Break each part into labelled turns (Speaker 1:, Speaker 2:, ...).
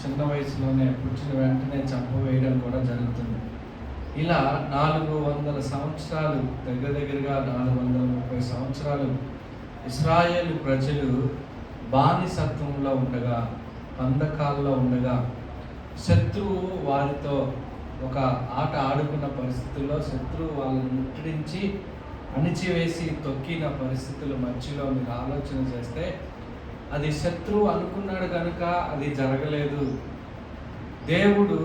Speaker 1: చిన్న వయసులోనే పుట్టిన వెంటనే చంపవేయడం కూడా జరుగుతుంది. ఇలా 400 సంవత్సరాలు, దగ్గరగా 430 సంవత్సరాలు ఇశ్రాయేలు ప్రజలు బానిసత్వంలో ఉండగా, బంధకాల్లో ఉండగా, శత్రువు వారితో ఒక ఆట ఆడుకున్న పరిస్థితుల్లో శత్రువు వాళ్ళని ముట్టడించి అణిచివేసి తొక్కిన పరిస్థితుల మధ్యలో మీరు ఆలోచన చేస్తే, అది శత్రువు అనుకున్నాడు కనుక అది జరగలేదు. దేవుడు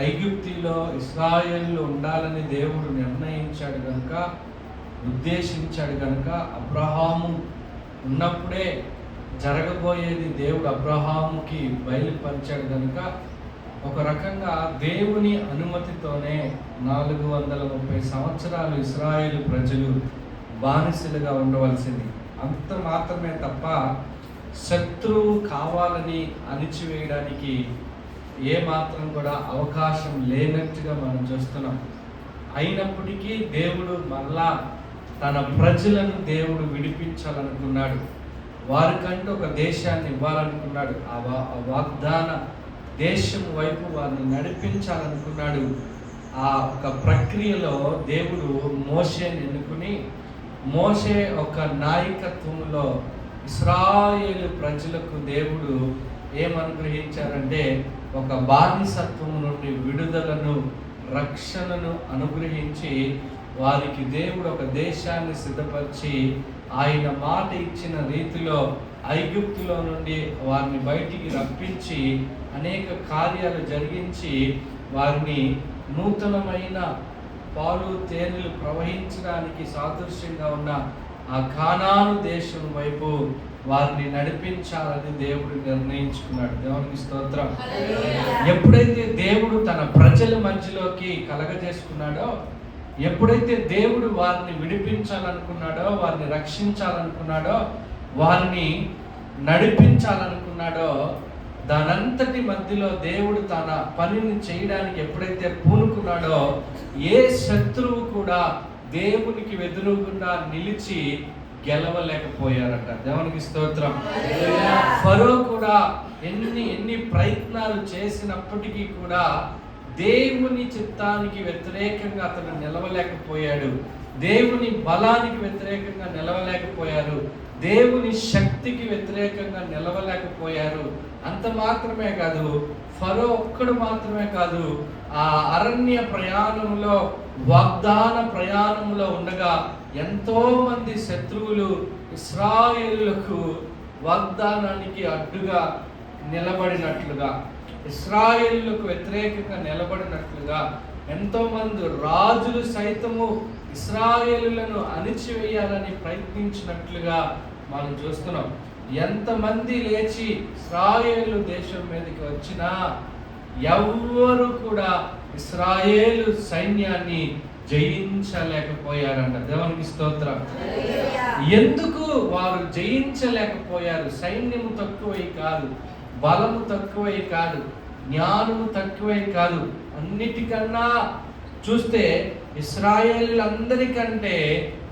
Speaker 1: ఐగుప్తిలో ఇశ్రాయేలులో ఉండాలని దేవుడు నిర్ణయించాడు కనుక, ఉద్దేశించాడు కనుక, అబ్రహాము ఉన్నప్పుడే జరగబోయేది దేవుడు అబ్రహాముకి బయలుపరిచాడు కనుక, ఒక రకంగా దేవుని అనుమతితోనే 430 సంవత్సరాలు ఇశ్రాయేలు ప్రజలు బానిసలుగా ఉండవలసింది. అంత మాత్రమే తప్ప శత్రువు కావాలని అణిచివేయడానికి ఏమాత్రం కూడా అవకాశం లేనట్టుగా మనం చూస్తున్నాం. అయినప్పటికీ దేవుడు మళ్ళా తన ప్రజలను దేవుడు విడిపించాలనుకున్నాడు. వారికంటూ ఒక దేశాన్ని ఇవ్వాలనుకున్నాడు. ఆ వాగ్దాన దేశం వైపు వారిని నడిపించాలనుకున్నాడు. ఆ ఒక ప్రక్రియలో దేవుడు మోషేని ఎన్నుకుని, మోషే ఒక నాయకత్వంలో ఇశ్రాయేలు ప్రజలకు దేవుడు ఏమనుగ్రహించారంటే, ఒక బానిసత్వం నుండి విడుదలను, రక్షణను అనుగ్రహించి వారికి దేవుడు ఒక దేశాన్ని సిద్ధపరిచి, ఆయన మాట ఇచ్చిన రీతిలో ఐగుప్తులో నుండి వారిని బయటికి రప్పించి అనేక కార్యాలు జరిగించి వారిని నూతనమైన పాలు తేనెలు ప్రవహించడానికి సాదృశ్యంగా ఉన్న ఆ కానాను దేశం వైపు వారిని నడిపించాలని దేవుడు నిర్ణయించుకున్నాడు. దేవునికి స్తోత్రం. ఎప్పుడైతే దేవుడు తన ప్రజల మధ్యలోకి కలగజేసుకున్నాడో, ఎప్పుడైతే దేవుడు వారిని విడిపించాలనుకున్నాడో, వారిని రక్షించాలనుకున్నాడో, వారిని నడిపించాలనుకున్నాడో, దానంతటి మధ్యలో దేవుడు తన పనిని చేయడానికి ఎప్పుడైతే పూనుకున్నాడో, ఏ శత్రువు కూడా దేవునికి ఎదురుగుండా నిలిచి గెలవలేకపోయారట. దేవునికి స్తోత్రం. ఫరో కూడా ఎన్ని ప్రయత్నాలు చేసినప్పటికీ కూడా దేవుని చిత్తానికి వ్యతిరేకంగా అతను నిలవలేకపోయాడు. దేవుని బలానికి వ్యతిరేకంగా నిలవలేకపోయారు. దేవుని శక్తికి వ్యతిరేకంగా నిలవలేకపోయారు. అంత మాత్రమే కాదు, ఫరో ఒక్కడు మాత్రమే కాదు, ఆ అరణ్య ప్రయాణంలో, వాగ్దాన ప్రయాణంలో ఉండగా ఎంతో మంది శత్రువులు ఇశ్రాయేలులకు వాగ్దానానికి అడ్డుగా నిలబడినట్లుగా, ఇశ్రాయేలులకు వ్యతిరేకంగా నిలబడినట్లుగా ఎంతో మంది రాజులు సైతము ఇశ్రాయేలులను అణిచివేయాలని ప్రయత్నించినట్లుగా మనం చూస్తున్నాం. ఎంతమంది లేచి ఇశ్రాయేలు దేశం మీదకి వచ్చినా ఎవ్వరు కూడా ఇశ్రాయేలు సైన్యాన్ని జయించలేకపోయారంట. దేవునికి స్తోత్రం. ఎందుకు వారు జయించలేకపోయారు? సైన్యము తక్కువై కాదు, బలము తక్కువై కాదు, జ్ఞానము తక్కువై కాదు. అన్నిటికన్నా చూస్తే ఇశ్రాయేలులందరికంటే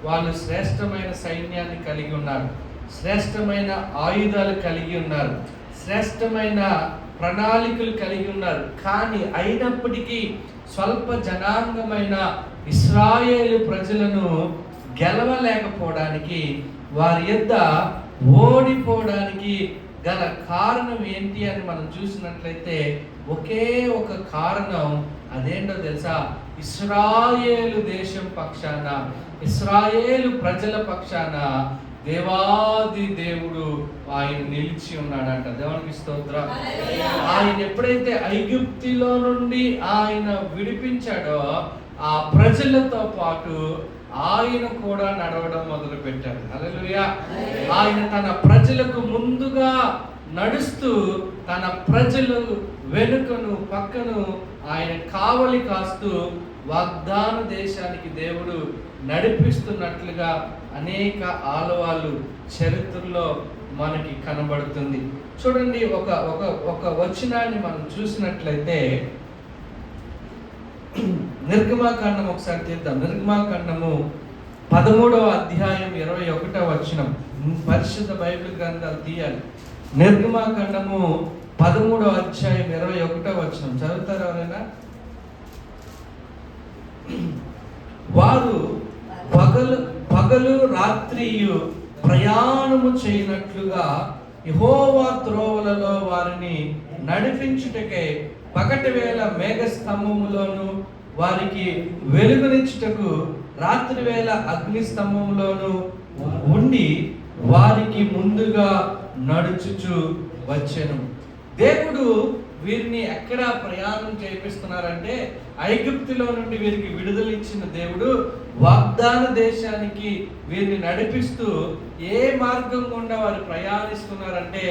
Speaker 1: వాళ్ళు శ్రేష్టమైన సైన్యాన్ని కలిగి ఉన్నారు, శ్రేష్టమైన ఆయుధాలు కలిగి ఉన్నారు, శ్రేష్టమైన ప్రణాళికలు కలిగి ఉన్నారు. కానీ అయినప్పటికీ స్వల్ప జనాంగమైన ఇశ్రాయేలు ప్రజలను గెలవలేకపోవడానికి, వారి యొద్ద ఓడిపోవడానికి గల కారణం ఏంటి అని మనం చూసినట్లయితే ఒకే ఒక కారణం. అదేంటో తెలుసా? ఇశ్రాయేలు దేశం పక్షాన, ఇశ్రాయేలు ప్రజల పక్షాన దేవాది దేవుడు ఆయన నిలిచి ఉన్నాడంట. దేవునికి స్తోత్రం. ఆయన ఎప్పుడైతే ఐగుప్తిలో నుండి ఆయన విడిపించాడో, ఆ ప్రజలతో పాటు ఆయన కూడా నడవడం మొదలు పెట్టాడు. హల్లెలూయా. ఆయన తన ప్రజలకు ముందుగా నడుస్తూ, తన ప్రజలు వెనుకను పక్కను ఆయన కావలి కాస్తూ వాగ్దాన దేశానికి దేవుడు నడిపిస్తున్నట్లుగా అనేక ఆలవాళ్ళు చరిత్రలో మనకి కనబడుతుంది. చూడండి, ఒక వచనాన్ని మనం చూసినట్లయితే, నిర్గమాకాండం ఒకసారి తీద్దాం. నిర్గమాకాండము 13వ అధ్యాయం 21వ వచనం. పరిశుద్ధ బైబిల్ గ్రంథాలు తీయాలి. నిర్గమాకాండము 13వ అధ్యాయం 21వ వచనం చదువుతారు ఎవరైనా? వారు పగలు రాత్రియు ప్రయాణము చేయనట్లుగా యెహోవా త్రోవలలో వారిని నడిపించుటకై పగటి వేళ మేఘస్తంభములోను వారికి వెలుగునిచ్చుటకు రాత్రి వేళ అగ్ని స్తంభంలోను ఉండి వారికి ముందుగా నడుచుచు వచ్చెను. దేవుడు వీరిని ఎక్కడ ప్రయాణం చేపిస్తున్నారంటే ఐగుప్తులో నుండి వీరికి విడుదల ఇచ్చిన దేవుడు వాగ్దాన దేశానికి వీరిని నడిపిస్తూ ఏ మార్గం గుండా వారు ప్రయాణిస్తున్నారంటే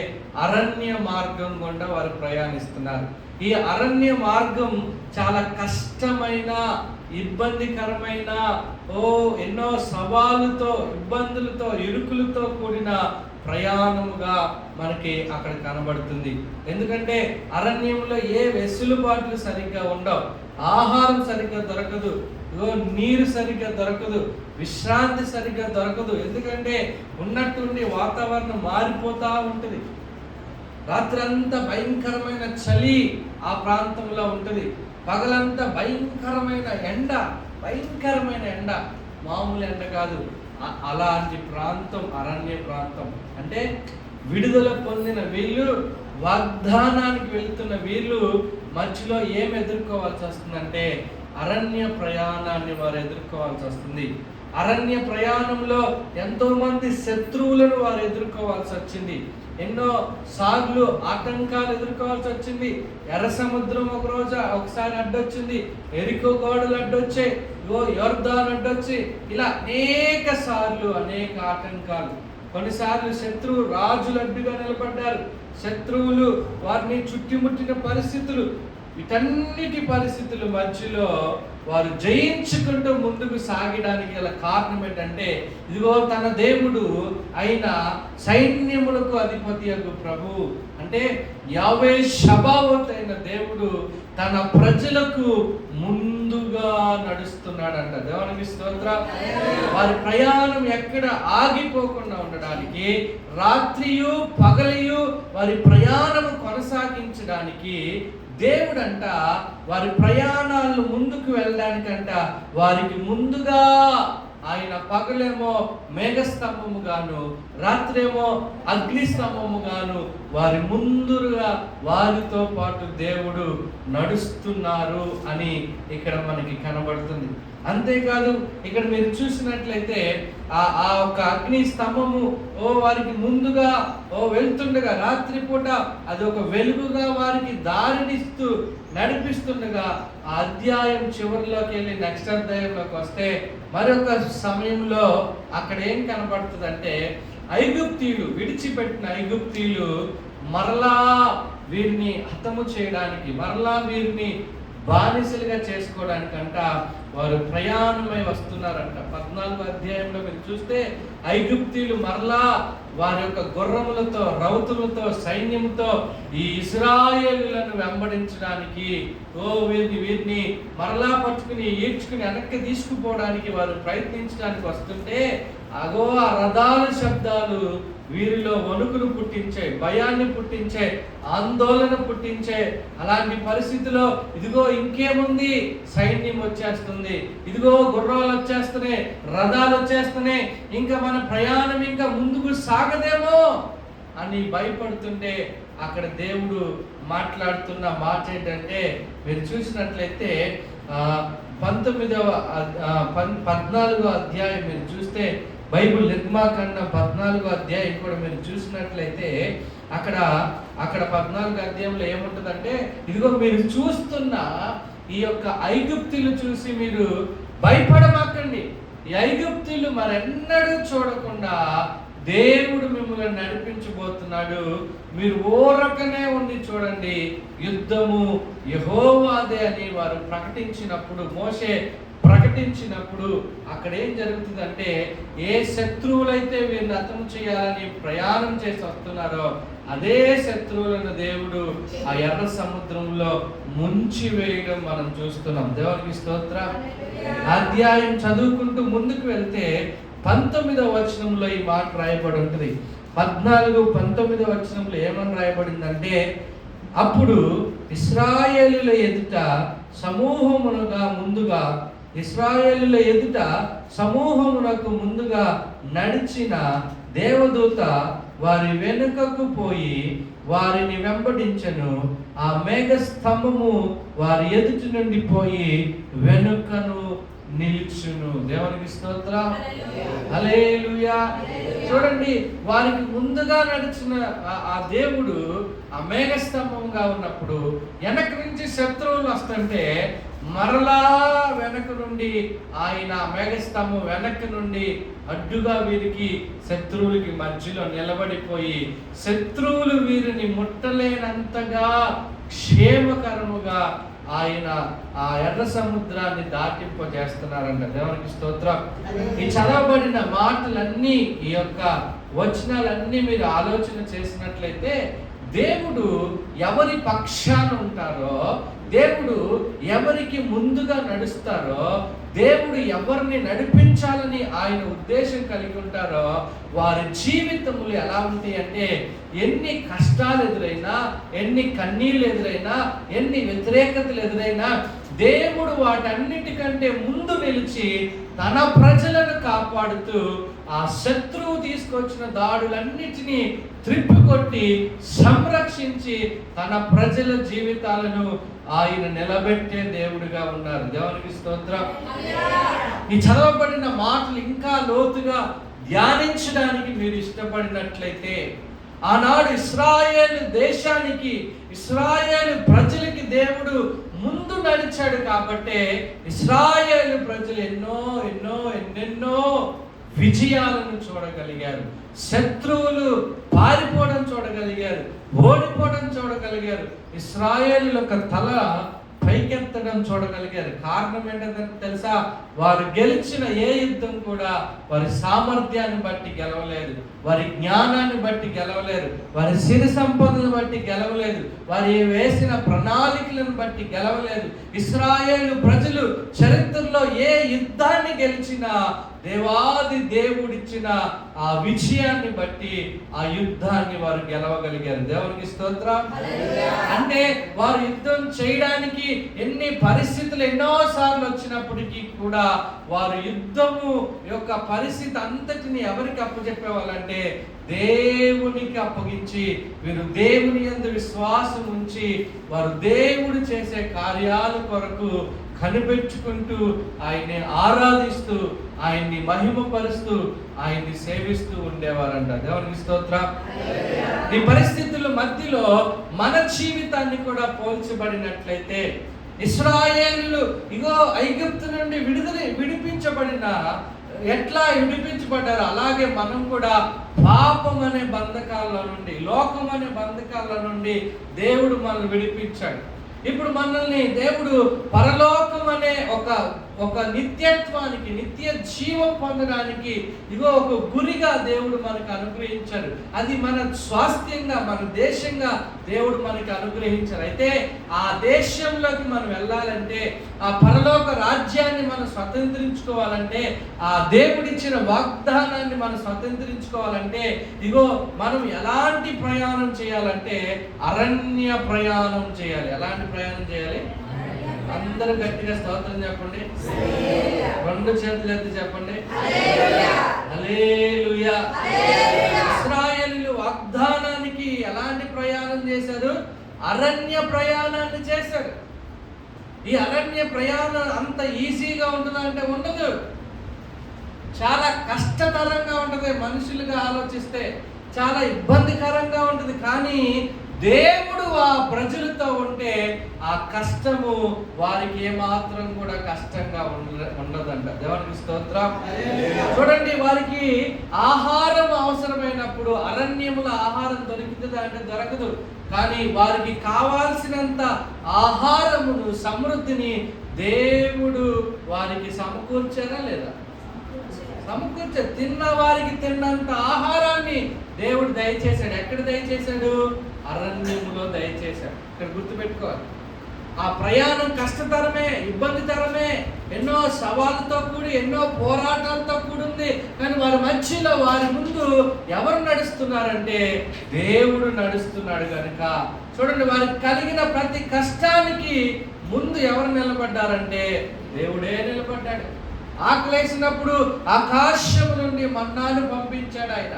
Speaker 1: అరణ్య మార్గం గుండా వారు ప్రయాణిస్తున్నారు. ఈ అరణ్య మార్గం చాలా కష్టమైన, ఇబ్బందికరమైన, ఎన్నో సవాలుతో, ఇబ్బందులతో, ఇరుకులతో కూడిన ప్రయాణముగా మనకి అక్కడ కనబడుతుంది. ఎందుకంటే అరణ్యంలో ఏ వెసులుబాట్లు సరిగ్గా ఉండవు, ఆహారం సరిగ్గా దొరకదు, నీరు సరిగ్గా దొరకదు, విశ్రాంతి సరిగ్గా దొరకదు. ఎందుకంటే ఉన్నట్టుండి వాతావరణం మారిపోతూ ఉంటుంది. రాత్రంతా భయంకరమైన చలి ఆ ప్రాంతంలో ఉంటుంది, పగలంతా భయంకరమైన ఎండ, మామూలు ఎండ కాదు. అలాంటి ప్రాంతం అరణ్య ప్రాంతం. అంటే విడుదల పొందిన వీళ్ళు, వాగ్దానానికి వెళ్తున్న వీళ్ళు మధ్యలో ఏం ఎదుర్కోవాల్సి వస్తుందంటే అరణ్య ప్రయాణాన్ని వారు ఎదుర్కోవాల్సి వస్తుంది. అరణ్య ప్రయాణంలో ఎంతో మంది శత్రువులను వారు ఎదుర్కోవాల్సి వచ్చింది. ఎన్నో సార్లు ఆటంకాలు ఎదుర్కోవాల్సి వచ్చింది. ఎర్ర సముద్రం ఒకసారి అడ్డొచ్చింది, ఎరికో గోడలు అడ్డొచ్చాయి, యొర్దాను అడ్డొచ్చి, ఇలా అనేక సార్లు అనేక ఆటంకాలు. కొన్నిసార్లు శత్రువు రాజులు అడ్డుగా నిలబడ్డారు, శత్రువులు వారిని చుట్టుముట్టిన పరిస్థితులు. వీటన్నిటి పరిస్థితుల మధ్యలో వారు జయించుకుంటూ ముందుకు సాగడానికి గల కారణం ఏంటంటే ఇదిగో తన దేవుడు అయిన సైన్యములకు అధిపతి యొక్క ప్రభు, అంటే యావే షబావత్ అయిన దేవుడు తన ప్రజలకు ముందుగా నడుస్తున్నాడంట. దేవునికి స్తోత్రం. వారి ప్రయాణం ఎక్కడ ఆగిపోకుండా ఉండడానికి, రాత్రియు పగలియు వారి ప్రయాణం కొనసాగించడానికి దేవుడంట వారి ప్రయాణాలు ముందుకు వెళ్ళడానికంట వారికి ముందుగా ఆయన పగలేమో మేఘస్తంభము గాను, రాత్రేమో అగ్ని స్తంభము గాను వారి ముందుగా వారితో పాటు దేవుడు నడుస్తున్నారు అని ఇక్కడ మనకి కనబడుతుంది. అంతేకాదు ఇక్కడ మీరు చూసినట్లయితే ఆ ఒక అగ్ని స్తంభము వారికి ముందుగా వెళ్తుండగా, రాత్రిపూట అది ఒక వెలుగుగా వారికి దారినిస్తూ నడిపిస్తుండగా, ఆ అధ్యాయం చివరిలోకి వెళ్ళి నెక్స్ట్ అధ్యాయంలోకి వస్తే మరొక సమయంలో అక్కడ ఏం కనబడుతుందంటే ఐగుప్తీయులు, విడిచిపెట్టిన ఐగుప్తీయులు మరలా వీరిని హతము చేయడానికి, మరలా వీరిని బానిసలుగా చేసుకోవడానికంట వారు ప్రయాణమై వస్తున్నారంట. 14వ అధ్యాయంలో మీరు చూస్తే ఐగుప్తీయులు మరలా వారి యొక్క గుర్రములతో, రౌతులతో, సైన్యంతో ఈ ఇశ్రాయేలులను వెంబడించడానికి వీరిని మరలా పట్టుకుని ఈడ్చుకుని వెనక్కి తీసుకుపోవడానికి వారు ప్రయత్నించడానికి వస్తుంటే అగో ఆ రథాల శబ్దాలు వీరిలో వణుకును పుట్టించే, భయాన్ని పుట్టించే, ఆందోళన పుట్టించే. అలాంటి పరిస్థితిలో ఇదిగో ఇంకేముంది, సైన్యం వచ్చేస్తుంది, ఇదిగో గుర్రాలు వచ్చేస్తున్నాయి, రథాలు వచ్చేస్తున్నాయి, ఇంకా మన ప్రయాణం ఇంకా ముందుకు సాగదేమో అని భయపడుతుంటే అక్కడ దేవుడు మాట్లాడుతున్న మాట ఏంటంటే మీరు చూసినట్లయితే 14వ అధ్యాయం మీరు చూస్తే బైబిల్ నిర్మాకాండం 14వ అధ్యాయం కూడా మీరు చూసినట్లయితే అక్కడ 14వ అధ్యాయంలో ఏముంటుందంటే ఇదిగో మీరు చూస్తున్న ఈ యొక్క ఐగుప్తులు చూసి మీరు భయపడమాకండి. ఈ ఐగుప్తులు మరెన్నడూ చూడకుండా దేవుడు మిమ్మల్ని నడిపించబోతున్నాడు, మీరు ఓరకనే ఉండి చూడండి, యుద్ధము యెహోవాదే అని వారు ప్రకటించినప్పుడు, మోషే ప్రకటించినప్పుడు అక్కడ ఏం జరుగుతుందంటే ఏ శత్రువులైతే వీరిని హతం చేయాలని ప్రయాణం చేసి వస్తున్నారో అదే శత్రువులను దేవుడు ఆ ఎర్ర సముద్రంలో ముంచి వేయడం మనం చూస్తున్నాం. దేవునికి స్తోత్రం. అధ్యాయం చదువుకుంటూ ముందుకు వెళ్తే 19వ వచనంలో ఈ మాట రాయబడి ఉంటుంది. 14, 19వ వచనంలో ఏమని రాయబడిందంటే అప్పుడు ఇశ్రాయేలుల ఎదుట సమూహమునకు ముందుగా నడిచిన దేవదూత వారి వెనుకకు పోయి వారిని వెంబడించెను. ఆ మేఘస్తంభము వారి ఎదుటి నుండి పోయి వెనుకను నిలుచును. దేవునికి స్తోత్రం, హల్లెలూయా. చూడండి, వారికి ముందుగా నడిచిన ఆ దేవుడు ఆ మేఘస్తంభంగా ఉన్నప్పుడు వెనక నుంచి శత్రువులు వస్తుంటే మరలా వెనక నుండి ఆయన మేఘస్తంభం వెనక నుండి అడ్డుగా వీరికి శత్రువులకి మధ్యలో నిలబడిపోయి శత్రువులు వీరిని ముట్టలేనంతగా క్షేమకరముగా ఆయన ఆ ఎర్ర సముద్రాన్ని దాటింపజేస్తున్నారంట. దేవునికి స్తోత్రం. ఈ చదవబడిన మాటలన్నీ, ఈ యొక్క వచనాలన్నీ మీరు ఆలోచన చేసినట్లయితే దేవుడు ఎవరి పక్షాన ఉంటారో, దేవుడు ఎవరికి ముందుగా నడుస్తారో, దేవుడు ఎవరిని నడిపించాలని ఆయన ఉద్దేశం కలిగి ఉంటారో వారి జీవితములు ఎలా ఉంటాయి అంటే, ఎన్ని కష్టాలు ఎదురైనా, ఎన్ని కన్నీళ్ళు ఎదురైనా, ఎన్ని వ్యతిరేకతలు ఎదురైనా దేవుడు వాటన్నిటికంటే ముందు నిలిచి తన ప్రజలను కాపాడుతూ ఆ శత్రువు తీసుకొచ్చిన దాడులన్నిటినీ త్రిప్పికొట్టి సంరక్షించి తన ప్రజల జీవితాలను ఆయన నిలబెట్టే దేవుడిగా ఉన్నారు. దేవునికి స్తోత్రం. ఈ చదవబడిన మాటలు ఇంకా లోతుగా ధ్యానించడానికి మీరు ఇష్టపడినట్లయితే, ఆనాడు ఇశ్రాయేలు దేశానికి, ఇశ్రాయేలు ప్రజలకి దేవుడు ముందు నడిచాడు కాబట్టి ఇశ్రాయేలు ప్రజలు ఎన్నెన్నో విజయాలను చూడగలిగారు. శత్రువులు పారిపోవడం చూడగలిగారు, ఓడిపోవడం చూడగలిగారు. ఇశ్రాయేలు యొక్క తల పైకెత్తడం చూడగలిగారు. కారణం ఏంటంటే తెలుసా? వారు గెలిచిన ఏ యుద్ధం కూడా వారి సామర్థ్యాన్ని బట్టి గెలవలేదు, వారి జ్ఞానాన్ని బట్టి గెలవలేదు, వారి సిరి సంపదలను బట్టి గెలవలేదు, వారి వేసిన ప్రణాళికలను బట్టి గెలవలేదు. ఇశ్రాయేలు ప్రజలు చరిత్రలో ఏ యుద్ధాన్ని గెలిచినా దేవాది దేవుడిచ్చిన ఆ విజయాన్ని బట్టి ఆ యుద్ధాన్ని వారు గెలవగలిగారు. దేవునికి స్తోత్రం. అంటే వారు యుద్ధం చేయడానికి ఎన్ని పరిస్థితులు ఎన్నోసార్లు వచ్చినప్పటికీ కూడా వారు యుద్ధము యొక్క పరిస్థితి అంతటిని ఎవరికి అప్పచెప్పేవాళ్ళంటే దేవునికి అప్పగించి, వీరు దేవుని యందు విశ్వాసం ఉంచి వారు దేవుడు చేసే కార్యాల కొరకు కనిపెట్టుకుంటూ ఆయన్ని ఆరాధిస్తూ, ఆయన్ని మహిమపరుస్తూ, ఆయన్ని సేవిస్తూ ఉండేవారంట. దేవునికి స్తోత్రం. ఈ పరిస్థితుల మధ్యలో మన జీవితాన్ని కూడా పోల్చబడినట్లయితే, ఇశ్రాయేలు ఇగో ఐగుప్తు నుండి విడిపించబడిన ఎట్లా విడిపించబడ్డారు, అలాగే మనం కూడా పాపం అనే బంధకాల నుండి, లోకం అనే బంధకాల నుండి దేవుడు మనల్ని విడిపించాడు. ఇప్పుడు మనల్ని దేవుడు పరలోకం అనే ఒక నిత్యత్వానికి, నిత్య జీవం పొందడానికి ఇగో ఒక గురిగా దేవుడు మనకు అనుగ్రహించారు. అది మన స్వాస్థ్యంగా, మన దేశంగా దేవుడు మనకి అనుగ్రహించారు. అయితే ఆ దేశంలోకి మనం వెళ్ళాలంటే, ఆ పరలోక రాజ్యాన్ని మనం స్వతంత్రించుకోవాలంటే, ఆ దేవుడిచ్చిన వాగ్దానాన్ని మనం స్వతంత్రించుకోవాలంటే ఇగో మనం ఎలాంటి ప్రయాణం చేయాలంటే అరణ్య ప్రయాణం చేయాలి. ఎలాంటి ప్రయాణం చేయాలి? అందరూ గట్టిగా స్తోత్రం చెప్పండి, రెండు చేతులు ఎత్తి చెప్పండి, హల్లెలూయా. ఇశ్రాయేలీయులు వాగ్దానానికి ఎలాంటి ప్రయాణం చేశారు? అరణ్య ప్రయాణాన్ని చేశారు. ఈ అరణ్య ప్రయాణం అంత ఈజీగా ఉంటుందంటే ఉండదు, చాలా కష్టతరంగా ఉంటుంది. మనుషులుగా ఆలోచిస్తే చాలా ఇబ్బందికరంగా ఉంటుంది. కానీ దేవుడు ఆ ప్రజలతో ఉంటే ఆ కష్టము వారికి ఏమాత్రం కూడా కష్టంగా ఉండదంట. దేవునికి స్తోత్రం. చూడండి, వారికి ఆహారం అవసరమైనప్పుడు అరణ్యముల ఆహారం దొరుకుతుందా అంటే దొరకదు. కానీ వారికి కావాల్సినంత ఆహారమును, సమృద్ధిని దేవుడు వారికి సమకూర్చారా లేదా? సమకూర్చారు. తిన్న వారికి తిన్నంత ఆహారాన్ని దేవుడు దయచేశాడు. ఎక్కడ దయచేశాడు? అరణ్యములో దయచేశాడు. ఇక్కడ గుర్తుపెట్టుకోవాలి, ఆ ప్రయాణం కష్టతరమే, ఇబ్బందికరమే, ఎన్నో సవాళ్ళతో కూడి, ఎన్నో పోరాటాలతో కూడింది. కానీ వారి మధ్యలో, వారి ముందు ఎవరు నడుస్తున్నారంటే దేవుడు నడుస్తున్నాడు కనుక చూడండి, వారికి కలిగిన ప్రతి కష్టానికి ముందు ఎవరు నిలబడ్డారంటే దేవుడే నిలబడ్డాడు. ఆకలేసినప్పుడు ఆకాశం నుండి మన్నాను పంపించాడు ఆయన.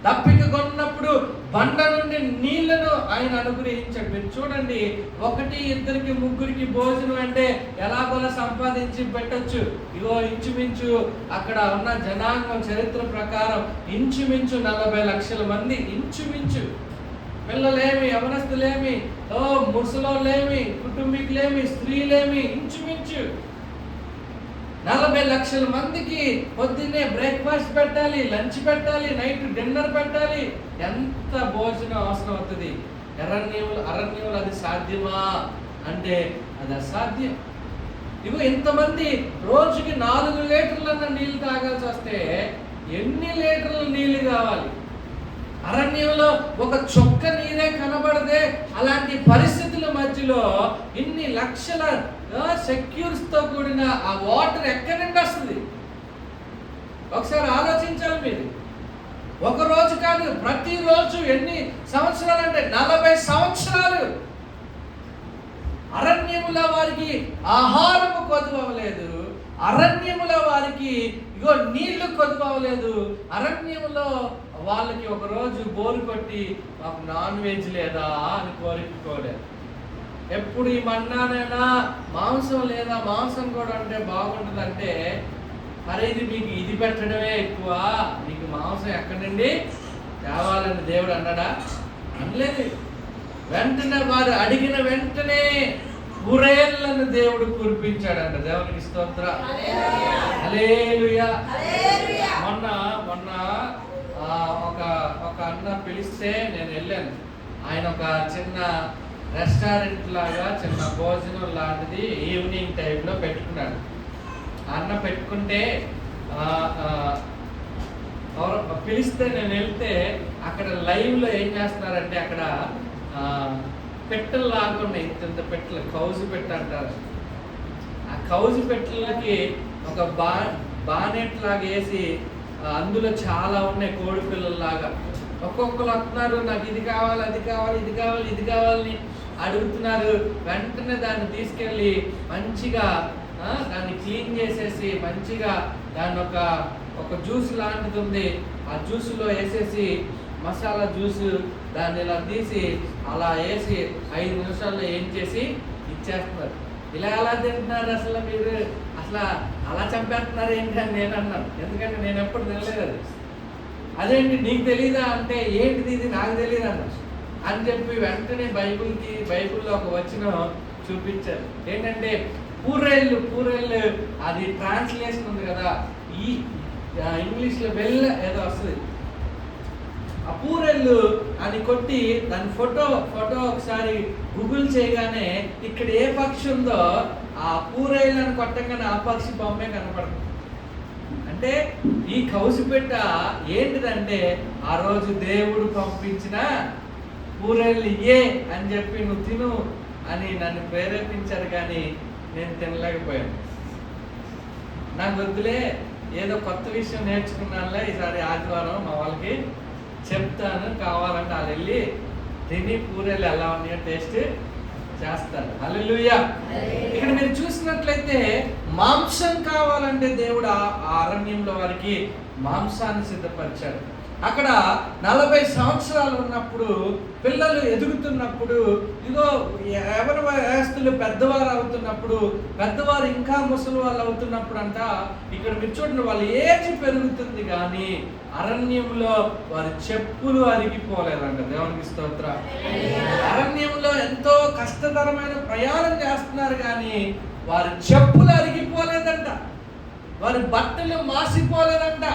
Speaker 1: దప్పిక కొన్నప్పుడు బండ నుండి నీళ్లను ఆయన అనుగ్రహించాడు. మీరు చూడండి, 1, 2, 3 భోజనం అంటే ఎలాగోలా సంపాదించి పెట్టొచ్చు. ఇగో ఇంచుమించు అక్కడ ఉన్న జనాంగం చరిత్ర ప్రకారం ఇంచుమించు 40 లక్షల మంది, ఇంచుమించు పిల్లలేమి, యవనస్తులేమి, ముసలోళ్ళేమి, కుటుంబీకులేమి, స్త్రీలేమి, ఇంచుమించు 40 లక్షల మందికి పొద్దున్నే బ్రేక్ఫాస్ట్ పెట్టాలి, లంచ్ పెట్టాలి, నైట్ డిన్నర్ పెట్టాలి. ఎంత భోజనం అవసరం అవుతుంది? అరణ్యములు అది సాధ్యమా అంటే అది అసాధ్యం. ఇగో ఇంతమంది రోజుకి 4 లీటర్లన్న నీళ్ళు తాగాల్సి వస్తే ఎన్ని లీటర్ల నీళ్ళు కావాలి? అరణ్యంలో ఒక చుక్క నీరే కనబడదే. అలాంటి పరిస్థితుల మధ్యలో ఇన్ని లక్షల సెక్యూర్స్ తో కూడిన ఆ వాటర్ ఎక్కడి నుండి వస్తుంది? ఒకసారి ఆలోచించాలి మీరు. ఒక రోజు కాదు, ప్రతిరోజు. ఎన్ని సంవత్సరాలు అంటే 40 సంవత్సరాలు అరణ్యముల వారికి ఆహారము కొదువలేదు. అరణ్యముల వారికి ఇగో నీళ్లు కొదువలేదు. అరణ్యములో వాళ్ళకి ఒక రోజు బోరు కొట్టి మాకు నాన్ వెజ్ లేదా అని కోరుకోలేదు. ఎప్పుడు ఈ మన్నానైనా మాంసం లేదా, మాంసం కూడా అంటే బాగుంటుంది అంటే, అరే ఇది మీకు ఇది పెట్టడమే ఎక్కువ, మీకు మాంసం ఎక్కడి నుండి తేవాలని దేవుడు అన్నాడా? అనలేదు. వెంటనే వారు అడిగిన వెంటనే పూరేళ్లను దేవుడు కురిపించాడంట. దేవునికి స్తోత్రం. హల్లెలూయా. మొన్న ఒక అన్న పిలిస్తే నేను వెళ్ళాను. ఆయన ఒక చిన్న రెస్టారెంట్ లాగా చిన్న భోజనం లాంటిది ఈవినింగ్ టైంలో పెట్టుకున్నాడు. అన్న పెట్టుకుంటే పిలిస్తే నేను వెళ్తే అక్కడ లైవ్లో ఏం చేస్తున్నారంటే, అక్కడ పెట్టెలు లాగా ఉన్నాయి, ఇంత పెట్టెలు, కౌజు పెట్టె అంటారు. ఆ కౌజు పెట్టెలకి ఒక బానెట్ లాగా వేసి అందులో చాలా ఉన్నాయి కోడి పిల్లల్లాగా. ఒక్కొక్కరు వస్తున్నారు, నాకు ఇది కావాలి, అది కావాలి, ఇది కావాలి, ఇది కావాలని అడుగుతున్నారు. వెంటనే దాన్ని తీసుకెళ్ళి మంచిగా దాన్ని క్లీన్ చేసేసి మంచిగా దాన్ని ఒక జ్యూస్ లాంటిది ఉంది, ఆ జ్యూస్లో వేసేసి మసాలా జ్యూసు దాన్ని ఇలా తీసి అలా వేసి 5 నిమిషాల్లో ఏం చేసి ఇచ్చేస్తున్నారు. ఇలా ఎలా తింటున్నారు అసలు మీరు? అసలు అలా చంపేస్తున్నారు ఏంటి అని నేను అన్నాను. ఎందుకంటే నేను ఎప్పుడు తినలేదు అది. అదేంటి నీకు తెలీదా అంటే, ఏంటిది ఇది నాకు తెలియదు అన్న అని చెప్పి వెంటనే బైబిల్లో ఒక వచనం చూపించారు. ఏంటంటే పూరేళ్ళు అది ట్రాన్స్లేషన్ ఉంది కదా, ఈ ఇంగ్లీష్లో వెల్ ఏదో వస్తుంది. ఆ పూరేళ్ళు అని కొట్టి దాని ఫోటో ఒకసారి గూగుల్ చేయగానే ఇక్కడ ఏ పక్షి ఉందో ఆ పూరేళ్ళు అని కొట్టంగానే ఆ పక్షి బొమ్మే కనపడుతుంది. అంటే ఈ కౌసుపెట్ట ఏంటిదంటే ఆ రోజు దేవుడు పంపించిన పూరేళ్ళు ఇయ్యే అని చెప్పి నువ్వు తిను అని నన్ను ప్రేరేపించారు, కానీ నేను తినలేకపోయాను. నాకు వద్దులే, ఏదో కొత్త విషయం నేర్చుకున్నానులే, ఈసారి ఆదివారం మా వాళ్ళకి చెప్తాను, కావాలంటే వాళ్ళు వెళ్ళి తిని పూరేళ్ళు ఎలా ఉన్నాయో టేస్ట్ చేస్తారు. హల్లెలూయా. ఇక్కడ మీరు చూసినట్లయితే మాంసం కావాలంటే దేవుడు ఆ అరణ్యంలో వారికి మాంసాన్ని సిద్ధపరిచాడు. అక్కడ 40 సంవత్సరాలు ఉన్నప్పుడు పిల్లలు ఎదుగుతున్నప్పుడు, ఇదో ఎవరి వయస్సులు పెద్దవారు అవుతున్నప్పుడు, పెద్దవారు ఇంకా ముసలి వాళ్ళు అవుతున్నప్పుడు అంట, ఇక్కడ మీరు చూడండి వాళ్ళ ఏజ్ పెరుగుతుంది కానీ అరణ్యంలో వారి చెప్పులు అరిగిపోలేదంట. దేవునికి స్తోత్రం. అరణ్యంలో ఎంతో కష్టతరమైన ప్రయాణం చేస్తున్నారు కానీ వారి చెప్పులు అరిగిపోలేదంట, వారి బట్టలు మాసిపోలేదంట.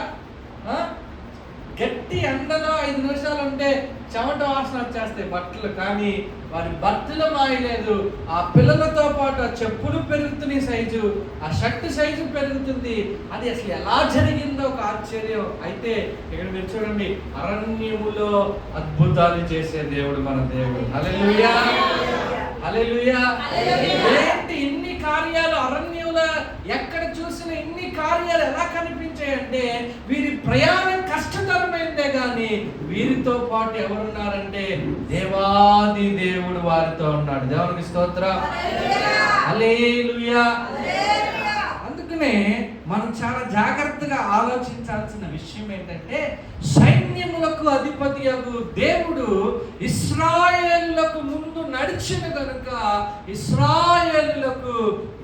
Speaker 1: గట్టి ఎండలో 5 నిమిషాలు ఉంటే చెమట వాసన వచ్చేస్తాయి బట్టలు, కానీ వారి బట్టలు మాయలేదు. ఆ పిల్లలతో పాటు ఆ చెప్పులు పెరుగుతున్నాయి సైజు, ఆ షర్ట్ సైజు పెరుగుతుంది. అది అసలు ఎలా జరిగిందో ఒక ఆశ్చర్యం. అయితే ఇక్కడ మీరు చూడండి, అరణ్యములో అద్భుతాలు చేసే దేవుడు మన దేవుడు. హల్లెలూయా, హల్లెలూయా. ఏంటి ఇన్ని కార్యాలు అరణ్యంలో ఎక్కడ చూసిన ఇన్ని కార్యాలు ఎలా కనిపించాయంటే వీరి ప్రయాణం కష్టతరమైందే కానీ వీరితో పాటు ఎవరున్నారంటే దేవాది దేవుడు వారితో ఉన్నాడు. దేవునికి స్తోత్రం, హల్లెలూయా. అందుకనే మనం చాలా జాగ్రత్తగా ఆలోచించాల్సిన విషయం ఏంటంటే సైన్యములకు అధిపతియగు దేవుడు ఇశ్రాయేలులకు ముందు నడిచిన కనుక ఇశ్రాయేలులకు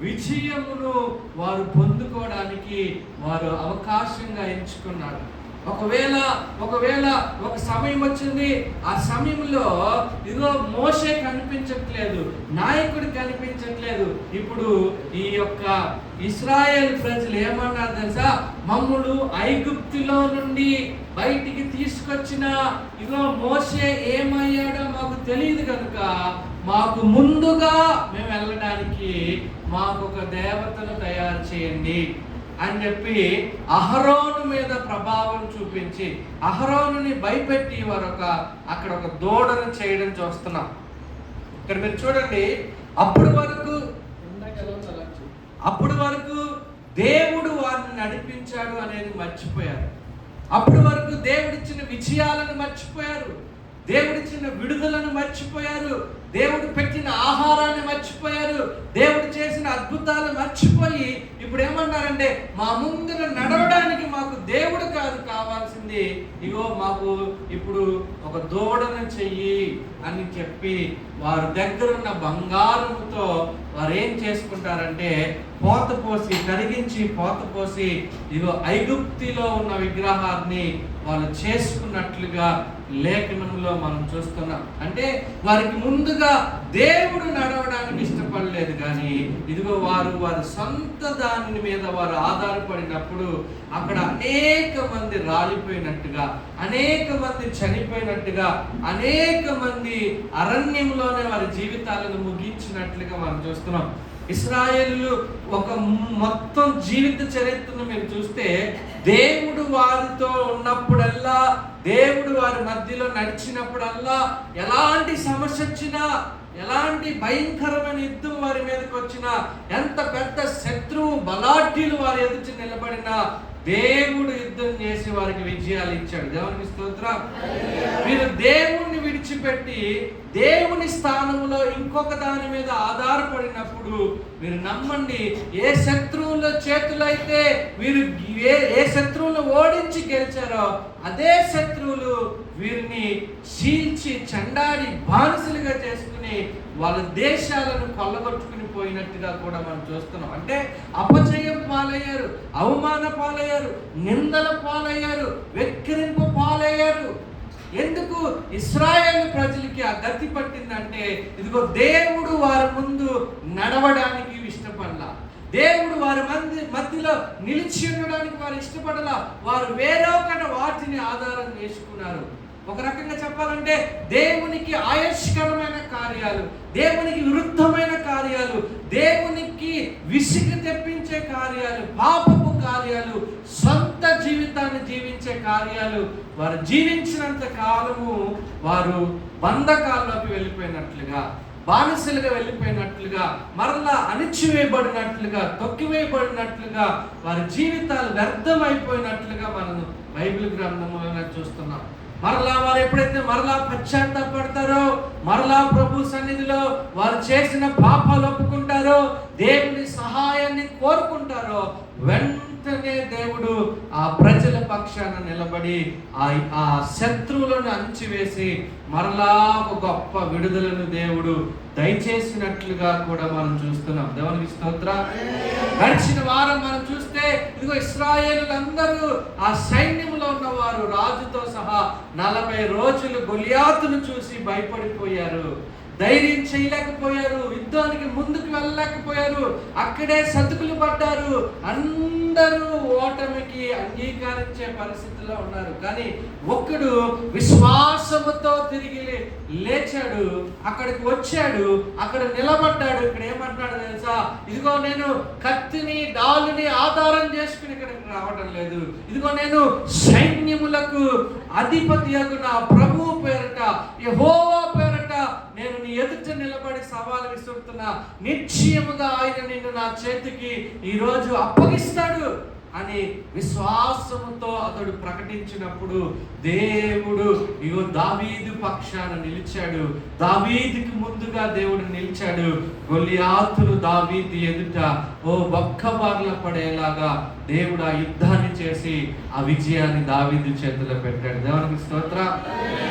Speaker 1: విజయమును వారు పొందుకోవడానికి వారు అవకాశంగా ఎంచుకున్నారు. ఒకవేళ ఒక సమయం వచ్చింది, ఆ సమయంలో ఇదిగో మోషే కనిపించట్లేదు, నాయకుడు కనిపించట్లేదు. ఇప్పుడు ఈ యొక్క ఇశ్రాయేల్ ప్రజలు ఏమన్నారు తెలుసా? మమ్ముడు ఐగుప్తులో నుండి బయటికి తీసుకొచ్చిన ఇదిగో మోషే ఏమయ్యాడో మాకు తెలియదు కనుక మాకు ముందుగా మేము వెళ్ళడానికి మాకు ఒక దేవతను తయారు చేయండి అని చెప్పి అహరోను మీద ప్రభావం చూపించి అహరోనుని భయపెట్టి వారు అక్కడ ఒక దూడను చేయడం చూస్తున్నాం. ఇక్కడ మీరు చూడండి, అప్పటి వరకు దేవుడు వారిని నడిపించాడు అనేది మర్చిపోయారు. అప్పటి వరకు దేవుడిచ్చిన విజయాలను మర్చిపోయారు, దేవుడిచ్చిన విడుదలను మర్చిపోయారు, దేవుడు పెట్టిన ఆహారాన్ని మర్చిపోయారు, దేవుడు చేసిన అద్భుతాలు మర్చిపోయి ఇప్పుడు ఏమన్నారంటే మా ముందున నడవడానికి మాకు దేవుడు కాదు కావాల్సింది, ఇగో మాకు ఇప్పుడు ఒక దూడను చెయ్యి అని చెప్పి వారి దగ్గరున్న బంగారముతో వారు ఏం చేసుకుంటారంటే పోత పోసి కరిగించి పోత పోసి ఇగో ఐగుప్తిలో ఉన్న విగ్రహాన్ని వాళ్ళు చేసుకున్నట్లుగా లేఖనంలో మనం చూస్తున్నాం. అంటే వారికి ముందుగా దేవుడు నడవడానికి ఇష్టపడలేదు, కానీ ఇదిగో వారి సొంత దాని మీద వారు ఆధారపడినప్పుడు అక్కడ అనేక మంది రాలిపోయినట్టుగా, అనేక మంది చనిపోయినట్టుగా, అనేక మంది అరణ్యంలోనే వారి జీవితాలను ముగించినట్లుగా మనం చూస్తున్నాం. ఇశ్రాయేలు ఒక మొత్తం జీవిత చరిత్రను మీరు చూస్తే దేవుడు వారితో ఉన్నప్పుడల్లా, దేవుడు వారి మధ్యలో నడిచినప్పుడల్లా ఎలాంటి సమస్య వచ్చినా, ఎలాంటి భయంకరమైన యుద్ధం వారి మీదకి వచ్చినా, ఎంత పెద్ద శత్రువు బలాఢ్యులు వారి ఎదుటి నిలబడినా దేవుడు యుద్ధం చేసి వారికి విజయాలు ఇచ్చాడు. దేవునికి స్తోత్రం. మీరు దేవుణ్ణి విడిచిపెట్టి దేవుని స్థానంలో ఇంకొక దాని మీద ఆధారపడినప్పుడు మీరు నమ్మండి, ఏ శత్రువుల చేతులైతే మీరు ఏ శత్రువులు ఓడించి గెలిచారో అదే శత్రువులు వీరిని చీల్చి చండాడి బానిసలుగా చేసుకుని వాళ్ళ దేశాలను కొల్లగొట్టుకుని పోయినట్టుగా కూడా మనం చూస్తున్నాం. అంటే అపజయం పాలయ్యారు, అవమాన పాలయ్యారు, నిందల పాలయ్యారు, వెక్కిరింపు పాలయ్యారు. ఎందుకు ఇశ్రాయేలు ప్రజలకి ఆ గతి పట్టిందంటే ఇదిగో దేవుడు వారి ముందు నడవడానికి ఇష్టపడలా, దేవుడు వారి మధ్యలో నిలిచి ఉండడానికి వారు ఇష్టపడలా, వారు వేరొక వాటిని ఆధారం చేసుకున్నారు. ఒక రకంగా చెప్పాలంటే దేవునికి ఆయుష్కరమైన కార్యాలు, దేవునికి విరుద్ధమైన కార్యాలు, దేవునికి విసిగి తెప్పించే కార్యాలు, పాపపు కార్యాలు, సొంత జీవితాన్ని జీవించే కార్యాలు వారు జీవించినంత కాలము వారు బంధకాల్లోకి వెళ్ళిపోయినట్లుగా, బానిసలుగా వెళ్ళిపోయినట్లుగా, మరలా అణిచివేయబడినట్లుగా, తొక్కివేయబడినట్లుగా వారి జీవితాలు వ్యర్థమైపోయినట్లుగా మనం బైబిల్ గ్రంథంలో చూస్తున్నాం. మరలా వారు ఎప్పుడైతే మరలా పశ్చాత్తాపడతారో, మరలా ప్రభు సన్నిధిలో వారు చేసిన పాపాలు ఒప్పుకుంటారో, దేవుని సహాయాన్ని కోరుకుంటారో, వెంటనే దేవుడు ఆ ప్రజల పక్షాన నిలబడి ఆ శత్రువులను అణిచివేసి మరలా ఒక గొప్ప విడుదలను దేవుడు దయచేసినట్లుగా కూడా మనం చూస్తున్నాం. దేవునికి స్తోత్రం. గడిచిన వారం మనం చూస్తే ఇదిగో ఇశ్రాయేలులందరూ ఆ సైన్యంలో ఉన్నవారు రాజుతో సహా 40 రోజులు గొలియాతును చూసి భయపడిపోయారు, ధైర్యం చేయలేకపోయారు, యుద్ధానికి ముందుకు వెళ్ళలేకపోయారు, అక్కడే సతుకులు పడ్డారు, అందరూ ఓటమికి అంగీకరించే పరిస్థితిలో ఉన్నారు. కానీ ఒక్కడు విశ్వాసముతో తిరిగి లేచాడు, అక్కడికి వచ్చాడు, అక్కడ నిలబడ్డాడు. ఇక్కడ ఏమంటున్నాడు తెలుసా? ఇదిగో నేను కత్తిని డాలుని ఆధారం చేసుకుని ఇక్కడికి రావడం లేదు, ఇదిగో నేను సైన్యములకు అధిపతి అగు నా ప్రభువు పేరట, యెహోవా పేరట నేను నీ ఎదుట నిలబడి సవాలు విసురుతున్నా, నిశ్చయముగా ఆయన నిన్ను నా చేతికి ఈరోజు అప్పగిస్తాడు అని విశ్వాసముతో అతడు ప్రకటించినప్పుడు దేవుడు ఇగో దావీదు పక్షాన నిలిచాడు. దావీదుకి ముందుగా దేవుడు నిలిచాడు. గొలియాతును దావీదు ఎదుట బొక్కబార్ల పడేలాగా దేవుడు ఆ యుద్ధాన్ని చేసి ఆ విజయాన్ని దావీదు చేతిలో పెట్టాడు. దేవునికి స్తోత్రం.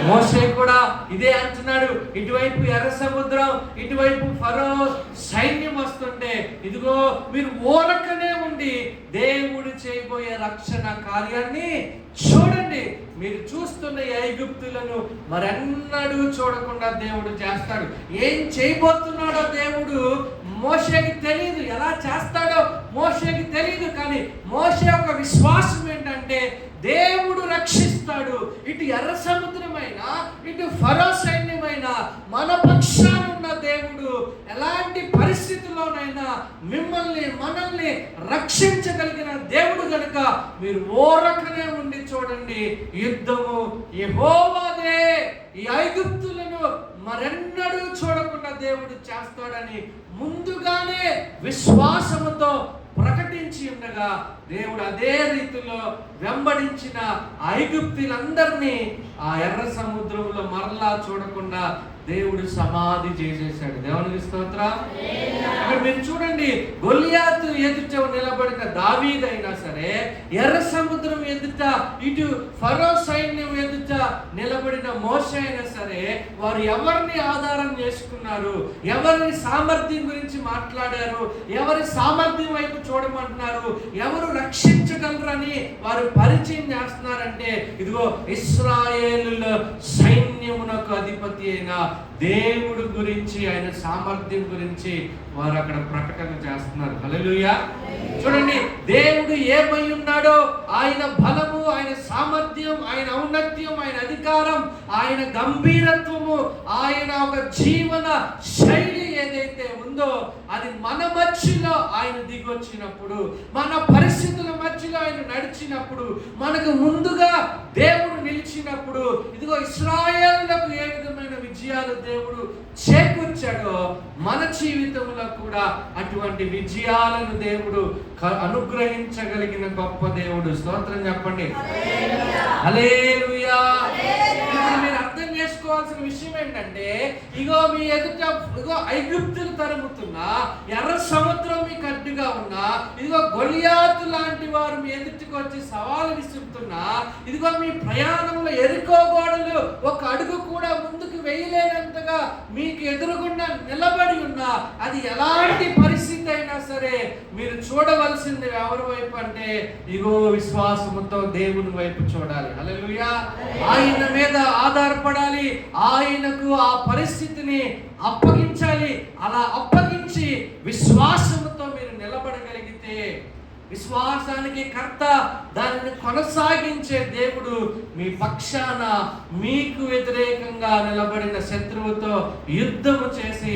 Speaker 1: మోషే కూడా ఇదే అంటున్నాడు. ఇటువైపు ఎర్ర సముద్రం, ఇటువైపు ఫరో సైన్యం వస్తుంటే ఇదిగో మీరు ఊరకనే ఉండి దేవుడు చేయబోయే రక్షణ కార్యాన్ని చూడండి. మీరు చూస్తున్న ఐగుప్తులను మరెన్నడూ చూడకుండా దేవుడు చేస్తాడు. ఏం చేయబోతున్నాడో దేవుడు మోషేకి తెలియదు, ఎలా చేస్తాడో మోషేకి తెలియదు. కానీ మోషే యొక్క విశ్వాసం ఏంటంటే దేవుడు రక్షిస్తాడు. ఇటు ఎర్ర సముద్రమైన, ఇటు ఫరో సైన్యమైన మన పక్షాన ఉన్న దేవుడు ఎలాంటి పరిస్థితుల్లోనైనా మిమ్మల్ని మనల్ని రక్షించగలిగిన దేవుడు కనుక మీరు ఓరకనే ఉండి చూడండి. యుద్ధము యెహోవాదే, ఈ ఐగుప్తులను మరెన్నడూ చూడకుండా దేవుడు చేస్తాడని ముందుగానే విశ్వాసముతో ప్రకటించి ఉండగా దేవుడు అదే రీతిలో వెంబడించిన ఐగుప్తులందరినీ ఆ ఎర్ర సముద్రంలో మరలా చూడకుండా దేవుడు సమాధి చేసేసాడు. దేవునికి స్తోత్రం. ఇక్కడ మీరు చూడండి, గొలియాతు ఎదుట నిలబడిన దావీదైనా సరే, ఎర్ర సముద్రం ఎదుట ఇటు ఫరో సైన్యం ఎదుట నిలబడిన మోషే అయినా సరే, వారు ఎవరిని ఆధారం చేసుకున్నారు, ఎవరి సామర్థ్యం గురించి మాట్లాడారు, ఎవరి సామర్థ్యం వైపు చూడమంటున్నారు, ఎవరు రక్షించగలరని వారు పరిచయం చేస్తున్నారంటే ఇదిగో ఇశ్రాయేలులో సైన్యమునకు అధిపతి అయిన దేవుడు గురించి, ఆయన సామర్థ్యం గురించి వారు అక్కడ ప్రకటన చేస్తున్నారు. హల్లెలూయా. చూడండి, దేవుడు ఏమై ఉన్నాడో ఆయన బలము, ఆయన సామర్థ్యం, ఆయన ఔన్నత్యం, ఆయన అధికారం, ఆయన గంభీరత్వము, ఆయన ఒక జీవన శైలి ఏదైతే ఉందో అది మన మధ్యలో ఆయన దిగొచ్చినప్పుడు, మన పరిస్థితుల మధ్యలో ఆయన నడిచినప్పుడు, మనకు ముందుగా దేవుడు నిలిచినప్పుడు ఇదిగో ఇశ్రాయేలులకు ఏ విధమైన విజయాలు దేవుడు చేకూర్చాడో మన జీవితంలో కూడా అటువంటి విజయాలను దేవుడు అనుగ్రహించగలిగిన గొప్ప దేవుడు. స్తోత్రం చెప్పండి. హల్లెలూయా. మీరు అర్థం చేసుకోవాల్సిన విషయం ఏంటంటే ఇగో మీ ఎదుట ఇగో ఐగుప్తులు తరుముతున్నా, ఎర్ర సముద్రం మీకు అడ్డుగా ఉన్నా, ఇదిగో గొలియాతు లాంటి వారు మీ ఎదుటికి వచ్చి సవాలు విసురుతున్నా, ఇదిగో మీ ప్రయాణంలో ఎరుకో గోడలు ఒక అడుగు కూడా ముందుకు వేయలేనంతగా మీకు ఎదురుగుండా నిలబడి ఉన్నా, అది ఎలాంటి పరిస్థితి అయినా సరే మీరు చూడవలసింది ఎవరి వైపు అంటే ఇగో విశ్వాసముతో దేవుని వైపు చూడాలి. హల్లెలూయా. ఆయన మీద ఆధారపడాలి, ఆయనకు ఆ పరిస్థితిని అప్పగించాలి. అలా అప్పగించి విశ్వాసముతో మీరు నిలబడగలిగితే విశ్వాసానికి కర్త, దానిని కొనసాగించే దేవుడు మీ పక్షాన మీకు వ్యతిరేకంగా నిలబడిన శత్రువుతో యుద్ధము చేసి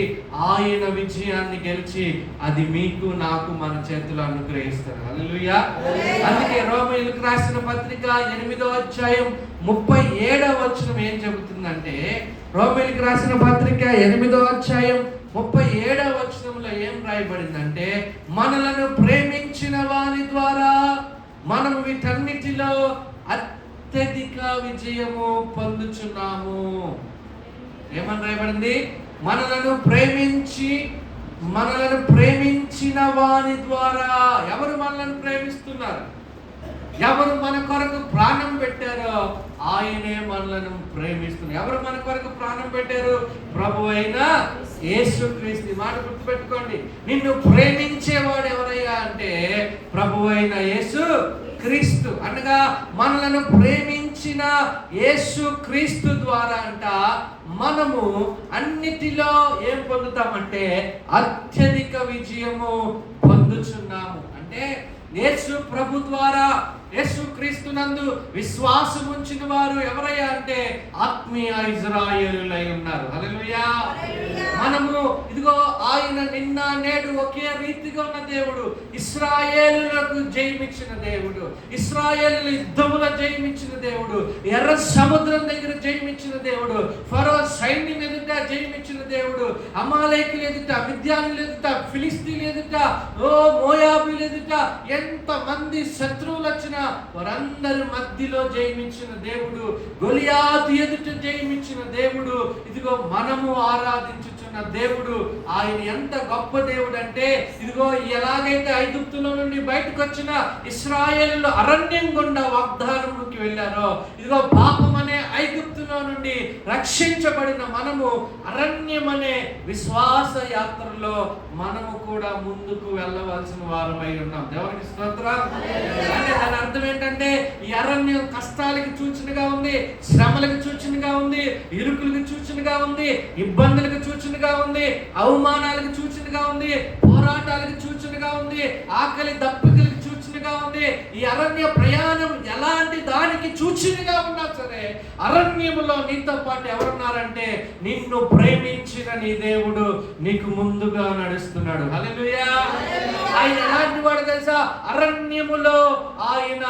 Speaker 1: ఆయన విజయాన్ని గెలిచి అది మీకు నాకు మన చేతిలో అనుగ్రహిస్తారు. హల్లెలూయా. అందుకే రోమీయులకు రాసిన పత్రిక 8వ అధ్యాయం 37వ వచనం ఏం చెబుతుందంటే, రోమీయులకు రాసిన పత్రిక 8వ అధ్యాయం 37వ వచనంలో ఏం రాయబడిందంటే, మనలను ప్రేమించిన వారి ద్వారా మనం వీటన్నిటిలో అత్యధిక విజయము పొందుచున్నాము. ఏమని రాయబడింది? మనలను ప్రేమించిన వారి ద్వారా. ఎవరు మనల్ని ప్రేమిస్తున్నారు? ఎవరు మన కొరకు ప్రాణం పెట్టారో ఆయనే మనలను ప్రేమిస్తున్నారు. ఎవరు మన కొరకు ప్రాణం పెట్టారు? ప్రభు అయిన యేసుక్రీస్తు. మాట గుర్తుపెట్టుకోండి. నిన్ను ప్రేమించేవాడు ఎవరయ్యా అంటే ప్రభు అయిన యేసు క్రీస్తు. అనగా మనలను ప్రేమించిన యేసు క్రీస్తు ద్వారా అంట మనము అన్నిటిలో ఏం పొందుతామంటే అత్యధిక విజయము పొందుచున్నాము. అంటే యేసు ప్రభు ద్వారా, యేసు క్రీస్తునందు విశ్వాసం ఉంచిన వారు ఎవరయ్యా అంటే ఆత్మీయ ఇశ్రాయేలులై ఉన్నారు. హల్లెలూయా. మనము ఇదిగో ఆ ఆయన నిన్న నేడు ఒకే రీతిగా ఉన్న దేవుడు. ఇశ్రాయేలులకు జయమిచ్చిన దేవుడు, ఇశ్రాయేలు యుద్ధముల జయమిచ్చిన దేవుడు, ఎర్ర సముద్రం దగ్గర జయమిచ్చిన దేవుడు, ఫరో సైన్యం ఎదుట జయమిచ్చిన దేవుడు, అమాలేకుల ఎదుట, మిద్యానుల ఎదుట, ఫిలిస్తీన్ల ఎదుట, మోయాబీల ఎదుట ఎంత మంది శత్రువులు వచ్చినా వారందరి మధ్యలో జయమిచ్చిన దేవుడు, గొలియాతు ఎదుట జయమిచ్చిన దేవుడు. ఇదిగో మనము ఆరాధించుచున్న దేవుడు. ఆయన ఎంత గొప్ప దేవుడు అంటే, ఇదిగో ఎలాగైతే ఐగుప్తులో నుండి బయటకు వచ్చిన ఇశ్రాయేలు అరణ్యం గుండా వాగ్దానంలోకి వెళ్ళారో, ఇదిగో పాపం అనే ఐగుప్తులో నుండి రక్షించబడిన మనము అరణ్యం అనే విశ్వాస యాత్రలో మనము కూడా ముందుకు వెళ్ళవలసిన వారమై ఉన్నాం. దేవునికి స్తోత్రం. అంటే దాని అర్థం ఏంటంటే, ఈ అరణ్యం కష్టాలకి సూచనగా ఉంది, శ్రమలకు సూచనగా ఉంది, ఇరుకులకు సూచనగా ఉంది, ఇబ్బందులకు సూచనగా ఉంది, అవమానాలకు సూచనగా ఉంది, పోరాటాలకు సూచనగా ఉంది, ఆకలి దప్పికలకు సూచనగా ఉంది. ఈ అరణ్య ప్రయాణం ఎలాంటి దానికి సూచనగా ఉన్నా సరే, అరణ్యములో నీతో పాటు ఎవరున్నారంటే, నిన్ను ప్రేమించిన నీ దేవుడు నీకు ముందుగా నడుస్తున్నాడు. హల్లెలూయా. ఆయన ఎలాంటి వాడు తెలుసా? అరణ్యములో ఆయన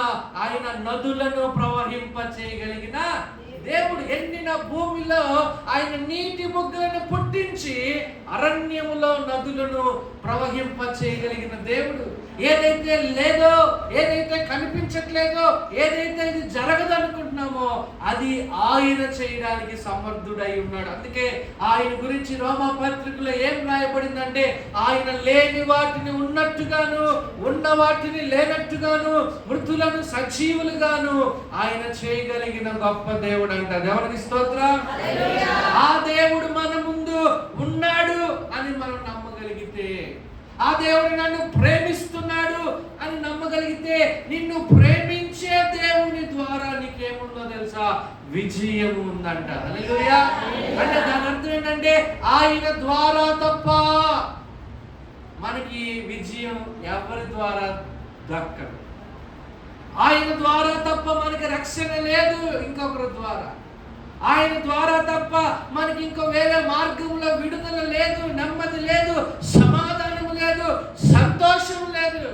Speaker 1: నదులను ప్రవహింప చేయగలిగిన దేవుడు. ఎండిన భూమిలో ఆయన నీటి బుగ్గలను పుట్టించి అరణ్యములో నదులను ప్రవహింప చేయగలిగిన దేవుడు. ఏదైతే లేదో, ఏదైతే కనిపించట్లేదో, ఏదైతే ఇది జరగదు అనుకుంటున్నామో అది ఆయన చేయడానికి సమర్థుడై ఉన్నాడు. అందుకే ఆయన గురించి రోమా పత్రికలో ఏం రాయబడిందంటే, ఆయన లేని వాటిని ఉన్నట్టుగాను, ఉన్న వాటిని లేనట్టుగాను, మృతులను సజీవులుగాను ఆయన చేయగలిగిన గొప్ప దేవుడు అంట. దేవునికి స్తోత్రం. ఆ దేవుడు మన ముందు ఉన్నాడు అని మనం నమ్మగలిగితే, ఆ దేవుడు నన్ను ప్రేమిస్తున్నాడు అని నమ్మగలిగితే, నిన్ను ప్రేమించే దేవుని ద్వారా నీకేముందో తెలుసా? విజయం ఉందంట. హల్లెలూయా. అంటే దాని అర్థం ఏంటంటే, ఆయన ద్వారా తప్ప మనకి విజయం ఎవరి ద్వారా దక్కదు. ఆయన ద్వారా తప్ప మనకి రక్షణ లేదు ఇంకొకరి ద్వారా. ఆయన ద్వారా తప్ప మనకి ఇంకో వేరే మార్గంలో విడుదల లేదు, నెమ్మది లేదు, సమాధానం లేదు, సంతోషం లేదు.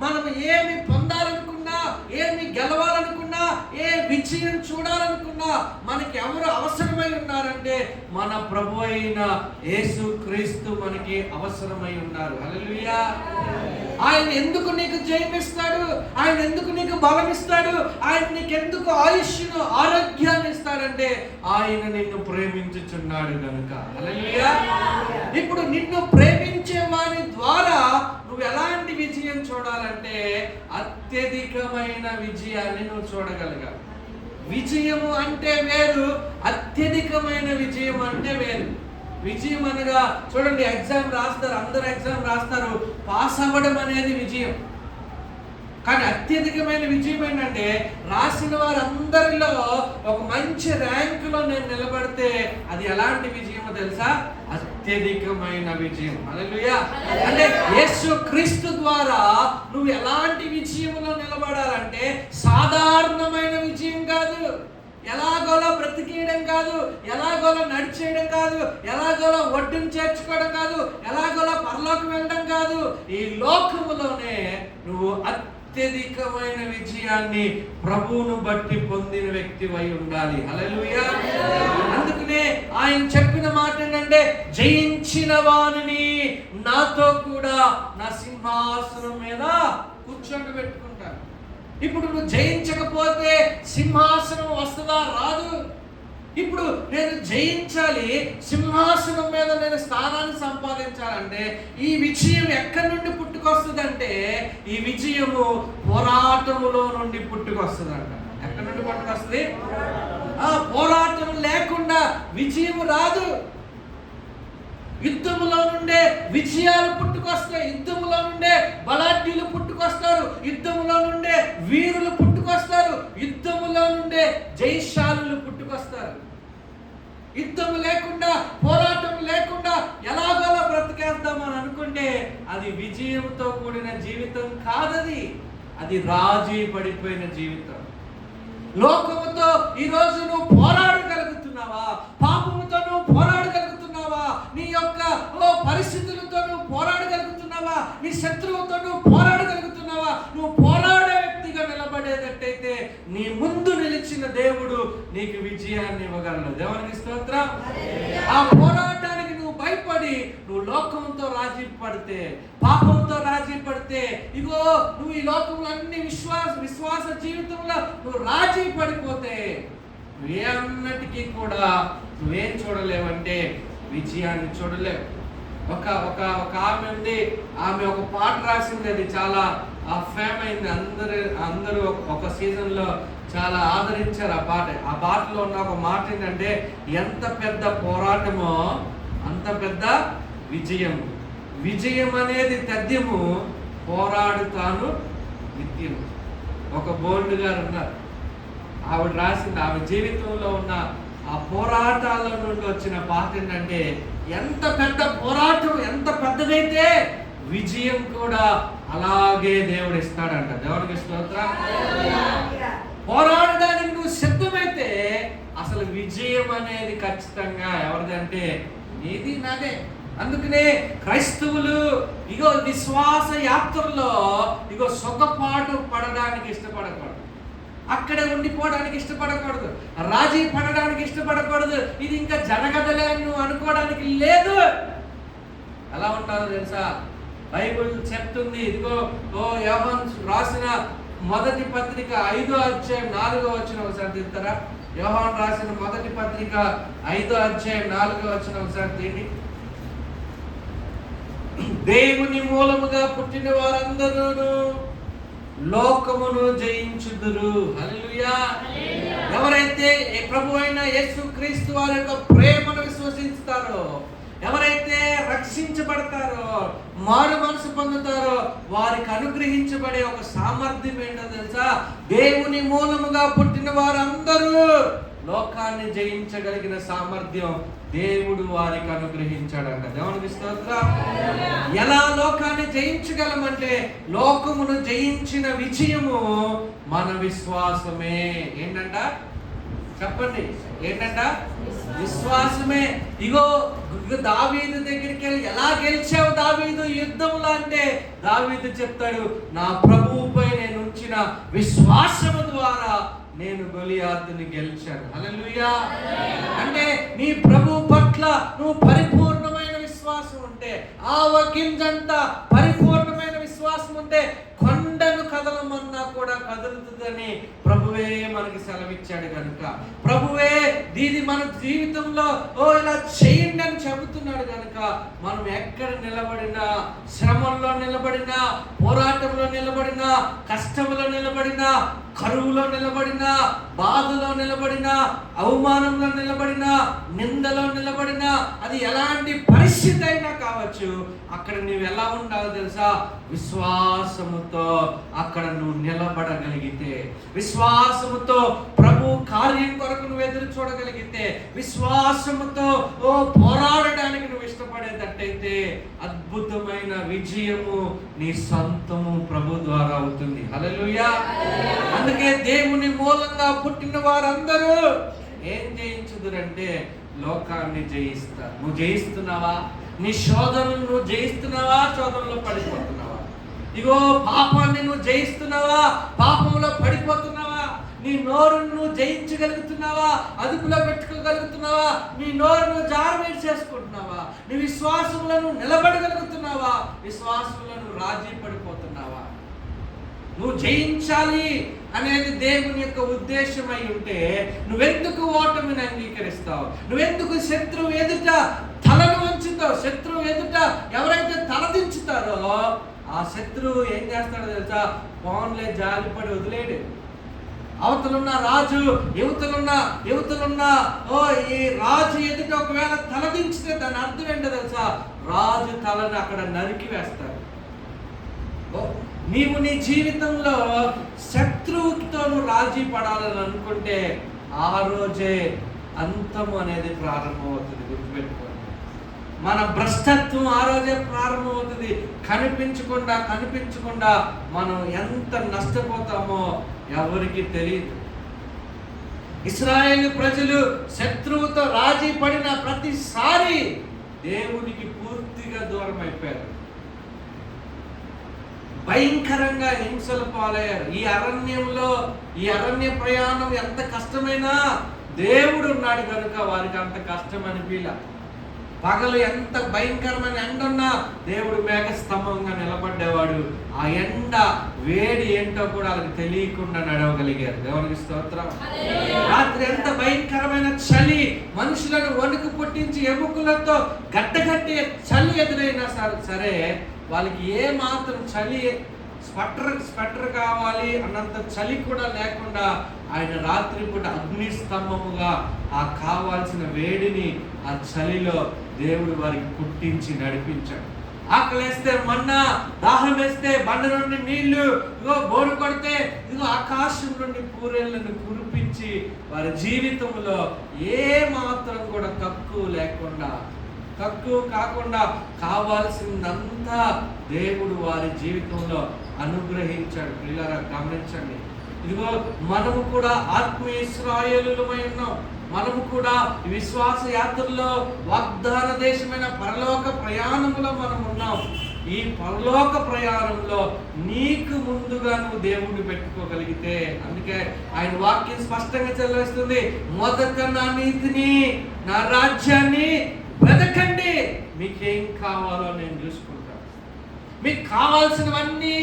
Speaker 1: మనం ఏమి పొందాలనుకున్నా, ఏమి గెలవాలనుకున్నా, ఏ విజయం చూడాలనుకున్నా మనకి ఎవరు అవసరమై ఉన్నారంటే, మన ప్రభు అయిన యేసుక్రీస్తు మనకి అవసరమై ఉన్నారు. హల్లెలూయా. ఆయన ఎందుకు నీకు జయమిస్తాడు? ఆయన ఎందుకు నీకు బలం ఇస్తాడు? ఆయన నీకు ఎందుకు ఆయుష్ను, ఆరోగ్యాన్ని ఇస్తాడంటే, ఆయన నిన్ను ప్రేమించుచున్నాడు కనుక. హల్లెలూయా. ఇప్పుడు నిన్ను ప్రేమించే వారి ద్వారా నువ్వు ఎలాంటి విజయం చూడాలంటే, అత్యధికమైన విజయాన్ని నువ్వు చూడగలగాలి. విజయము అంటే వేరు, అత్యధికమైన విజయం అంటే వేరు. విజయం అనగా చూడండి, ఎగ్జామ్ రాస్తారు, అందరూ ఎగ్జామ్ రాస్తారు, పాస్ అవ్వడం అనేది విజయం. కానీ అత్యధికమైన విజయం ఏంటంటే, రాసిన వారందరిలో ఒక మంచి ర్యాంకులో నేను నిలబడితే అది ఎలాంటి విజయమో తెలుసా? అత్యధికమైన విజయం. హల్లెలూయా. అంటే యేసుక్రీస్తు ద్వారా నువ్వు ఎలాంటి విజయంలో నిలబడాలంటే, సాధారణమైన విజయం కాదు, ఎలాగోలా బ్రతికేయడం కాదు, ఎలాగోలా నడిచేయడం కాదు, ఎలాగోలా ఒడ్డును చేర్చుకోవడం కాదు, ఎలాగోలా పరలోకం వెళ్ళడం కాదు. ఈ లోకములోనే నువ్వు అత్యధికమైన విజయాన్ని ప్రభువును బట్టి పొందిన వ్యక్తివై ఉండాలి. హల్లెలూయా. అందుకనే ఆయన చెప్పిన మాట ఏంటంటే, జయించిన వానిని నాతో కూడా నా సింహాసనం మీద కూర్చోబెట్టుకుంటాను. ఇప్పుడు నువ్వు జయించకపోతే సింహాసనం వస్తుందా? రాదు. ఇప్పుడు నేను జయించాలి, సింహాసనం మీద నేను స్థానాన్ని సంపాదించాలంటే ఈ విజయం ఎక్కడి నుండి పుట్టుకొస్తుందంటే, ఈ విజయము పోరాటములో నుండి పుట్టుకొస్తుందంట. ఎక్కడి నుండి పుట్టుకొస్తుంది? ఆ పోరాటం లేకుండా విజయం రాదు. యుద్ధములో నుండే విజయాలు పుట్టుకొస్తాయి, యుద్ధములో నుండే బలాఢ్యులు పుట్టుకొస్తారు, యుద్ధములో నుండే వీరులు పుట్టుకొస్తారు, యుద్ధములో నుండే జయశాలులు పుట్టుకొస్తారు. యుద్ధం లేకుండా, పోరాటం లేకుండా ఎలాగోలా బ్రతికేద్దామని అనుకుంటే అది విజయంతో కూడిన జీవితం కాదది. అది రాజీ పడిపోయిన జీవితం. లోకముతో ఈరోజు నువ్వు పోరాడగలుగుతున్నావా? పాపముతో నువ్వు పోరాడగలుగుతున్నావా? నీ యొక్క పరిస్థితులతో నువ్వు పోరాడగలుగుతున్నావా? నీ శత్రువుతో నువ్వు పోరాడగలుగుతున్నావా? నువ్వు పోరాడే వ్యక్తిగా నిలబడేటట్టయితే నీ ముందు నిలిచిన దేవుడు నీకు విజయాన్ని ఇవ్వగలడు. దేవునికి స్తోత్రం. ఆ పోరాటానికి నువ్వు భయపడి నువ్వు లోకంతో రాజీ పడితే, పాపంతో రాజీ పడితే, ఇగో నువ్వు ఈ లోకంలో అన్ని విశ్వాస జీవితంలో నువ్వు రాజీ పడిపోతే నువ్వే అన్నటికీ కూడా నువ్వేం చూడలేవంటే విజయాన్ని చూడలేవు. ఒక ఒక ఒక ఆమె ఉంది, ఆమె ఒక పాట రాసింది, అది చాలా ఫేమ్ అయింది. అందరూ ఒక సీజన్లో చాలా ఆదరించారు ఆ పాటలో ఉన్న ఒక మాట ఏంటంటే, ఎంత పెద్ద పోరాటమో అంత పెద్ద విజయం. విజయం అనేది తథ్యము, పోరాడుతాను నిత్యము. ఒక బోల్డ్ గారు ఉన్నారు, ఆవిడ రాసింది, ఆమె జీవితంలో ఉన్న ఆ పోరాటాల నుండి వచ్చిన పాట ఏంటంటే, ఎంత పెద్ద పోరాటం ఎంత పెద్దదైతే విజయం కూడా అలాగే దేవుడు ఇస్తాడంట. దేవుడికి స్తోత్రం. పోరాడడానికి నువ్వు సిద్ధమైతే అసలు విజయం అనేది ఖచ్చితంగా ఎవరిదంటే నీది, నాదే. అందుకనే క్రైస్తవులు ఇగో విశ్వాస యాత్రలో ఇగో సుఖపాటు పడడానికి ఇష్టపడకూడదు, అక్కడే ఉండిపోవడానికి ఇష్టపడకూడదు, రాజీ పడడానికి ఇష్టపడకూడదు. ఇది ఇంకా జరగదలే అని నువ్వు అనుకోవడానికి లేదు. ఎలా ఉంటారో తెలుసా? బైబిల్ చెప్తుంది, ఇదిగో యోహాను రాసిన మొదటి పత్రిక 5వ అధ్యాయం 4వ వచనం ఒకసారి తీస్తారా? యోహాను రాసిన మొదటి పత్రిక 5వ అధ్యాయం 4వ వచనం ఒకసారి తీయండి. దేవుని మూలముగా పుట్టిన వారందరూ లోకమును జయించుదురు. హల్లెలూయా. ఎవరైతే ప్రభు అయిన యేసుక్రీస్తు వారి యొక్క ప్రేమను విశ్వసిస్తారో, ఎవరైతే రక్షించబడతారో, మారు మనసు పొందుతారో, వారికి అనుగ్రహించబడే ఒక సామర్థ్యం ఏంటో తెలుసా? దేవుని మూలముగా పుట్టిన వారందరూ లోకాన్ని జయించగలిగిన సామర్థ్యం దేవుడు వారికి అనుగ్రహించాడంట. దేవునికి స్తోత్రం. ఎలా లోకాన్ని జయించగలమంటే, లోకమును జయించిన విజయము మన విశ్వాసమే. ఏంటంట చెప్పండి, ఏంటంట? విశ్వాసమే. ఇగో దావీదు దగ్గరికి వెళ్ళి, ఎలా గెలిచావు దావీదు యుద్ధంలో అంటే, దావీదు చెప్తాడు, నా ప్రభువుపై నేను ఉంచిన విశ్వాసము ద్వారా నేను గొలియాతుని గెలిచాను. హల్లెలూయా. అంటే నీ ప్రభు పట్ల నువ్వు పరిపూర్ణమైన విశ్వాసం ఉంటే, ఆవగింజంత పరిపూర్ణమైన విశ్వాసం ఉంటే కొండను కదలమన్నా కూడా కదులుతుందని ప్రభువే మనకి సెలవిచ్చాడు కనుక, ప్రభువే దీని మన జీవితంలో ఇలా చేయండి అని చెబుతున్నాడు కనుక, మనం ఎక్కడ నిలబడినా, శ్రమంలో నిలబడినా, పోరాటంలో నిలబడినా, కష్టంలో నిలబడినా, కరువులో నిలబడినా, బాధలో నిలబడినా, అవమానంలో నిలబడినా, నిందలో నిలబడినా, అది ఎలాంటి పరిస్థితి అయినా కావచ్చు, అక్కడ నువ్వు ఎలా ఉండాలో తెలుసా? విశ్వాసముతో అక్కడ నువ్వు నిలబడగలిగితే, విశ్వాసముతో ప్రభు కార్యం కొరకు నువ్వు ఎదురు చూడగలిగితే, విశ్వాసముతో పోరాడడానికి నువ్వు ఇష్టపడేటట్టయితే అద్భుతమైన విజయము నీ సొంతము ప్రభు ద్వారా అవుతుంది. హల్లెలూయా. అందుకే దేవుని మూలంగా పుట్టిన వారందరూ ఏం జయించుదురంటే లోకాన్ని జయిస్తారు. నువ్వు జయిస్తున్నావా? నీ శోధనను నువ్వు జయిస్తున్నావా? శోధనలో పడిపోతున్నావా? ఇగో పాపాన్ని నువ్వు జయిస్తున్నావా? పాపంలో పడిపోతున్నావా? నీ నోరును నువ్వు జయించగలుగుతున్నావా? అదుపులో పెట్టుకోగలుగుతున్నావా? నీ నోరును జారవేడి చేసుకుంటున్నావా? నీ విశ్వాసంలో నువ్వు నిలబడగలుగుతున్నావా? విశ్వాసంలో నువ్వు రాజీ పడిపోతున్నావా? నువ్వు జయించాలి అనేది దేవుని యొక్క ఉద్దేశమై ఉంటే నువ్వెందుకు ఓటమిని అంగీకరిస్తావు? నువ్వెందుకు శత్రువు ఎదుట తలను వంచుతావు? శత్రువు ఎదుట ఎవరైతే తలదించుతారో ఆ శత్రువు ఏం చేస్తాడో తెలుసా? ఫోన్లే జాలిపడి వదిలేడు. అవతలున్న రాజు యువతలున్న ఈ రాజు ఎదుట ఒకవేళ తలదించితే దాని అర్థం ఏంటో తెలుసా? రాజు తలను అక్కడ నరికి వేస్తాడు. నీవు నీ జీవితంలో శత్రువుతో రాజీ పడాలని అనుకుంటే ఆ రోజే అంతము అనేది ప్రారంభమవుతుంది. గుర్తుపెట్టుకోండి, మన భ్రష్టత్వం ఆ రోజే ప్రారంభమవుతుంది. కనిపించకుండా మనం ఎంత నష్టపోతామో ఎవరికి తెలియదు. ఇశ్రాయేలు ప్రజలు శత్రువుతో రాజీ పడిన ప్రతిసారి దేవునికి పూర్తిగా దూరం అయిపోయారు. భయంకరంగా హింసలు పాలయ్యారు. ఈ అరణ్య ప్రయాణం ఎంత కష్టమైనా దేవుడు ఉన్నాడు కనుక వారికి అంత కష్టం అనిపించలే. పగలు ఎంత భయంకరమైన ఎండ ఉన్నా దేవుడు మేఘ స్తంభంగా నిలబడ్డేవాడు. ఆ ఎండ వేడి ఏంటో కూడా వాళ్ళకి తెలియకుండా నడవగలిగారు. దేవునికి స్తోత్రం. రాత్రి ఎంత భయంకరమైన చలి, మనుషులను వణుకు పుట్టించి ఎముకలతో గట్టగట్టే చలి ఎదురైనా సరే వాళ్ళకి ఏ మాత్రం చలి స్వెటర్ కావాలి అన్నంత చలి కూడా లేకుండా ఆయన రాత్రిపూట అగ్ని స్తంభముగా ఆ కావాల్సిన వేడిని ఆ చలిలో దేవుడు వారికి పుట్టించి నడిపించాడు. ఆకలేస్తే మన్నా, దాహం వేస్తే బండ నుండి నీళ్లు, ఇగో బోరు కొడితే ఇగో ఆకాశం నుండి పూరేళ్లను కురిపించి వారి జీవితంలో ఏ మాత్రం కూడా తక్కువ కాకుండా కావాల్సిందంతా దేవుడు వారి జీవితంలో అనుగ్రహించాడు. పిల్లరా గమనించండి, ఇదిగో మనము కూడా ఆత్మీయ ఇశ్రాయేలులమై ఉన్నాం. మనము కూడా విశ్వాస యాత్రలో వాగ్దాన దేశమైన పరలోక ప్రయాణంలో మనం ఉన్నాం. ఈ పరలోక ప్రయాణంలో నీకు ముందుగా నువ్వు దేవుడిని పెట్టుకోగలిగితే, అందుకే ఆయన వాక్యం స్పష్టంగా చదివేస్తుంది, మొదట నా నీతిని నా రాజ్యాన్ని వెతకండి, మీకేం కావాలో నేను చూసుకుంటాను, మీకు కావాల్సినవన్నీ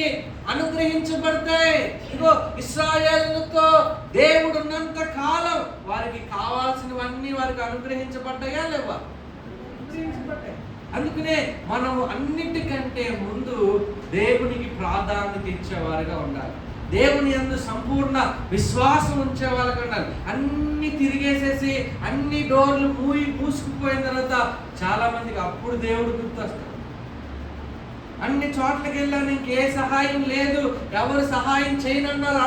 Speaker 1: అనుగ్రహించబడతాయి. ఇదిగో ఇశ్రాయేలుతో దేవుడు ఉన్నంత కాలం వారికి కావాల్సినవన్నీ వారికి అనుగ్రహించబడ్డాయా లేవా? అనుగ్రహించబడ్డాయి. అందుకనే మనము అన్నిటికంటే ముందు దేవునికి ప్రాధాన్యత ఇచ్చేవారుగా ఉండాలి. దేవుని యందు సంపూర్ణ విశ్వాసం ఉంచే వాళ్ళగా ఉండాలి. అన్ని తిరిగేసేసి అన్ని డోర్లు మూసుకుపోయిన తర్వాత చాలా మందికి అప్పుడు దేవుడు గుర్తొస్తాడు. అన్ని చోట్లకి వెళ్ళాను, ఇంకే సహాయం లేదు, ఎవరు సహాయం చేయనన్నారు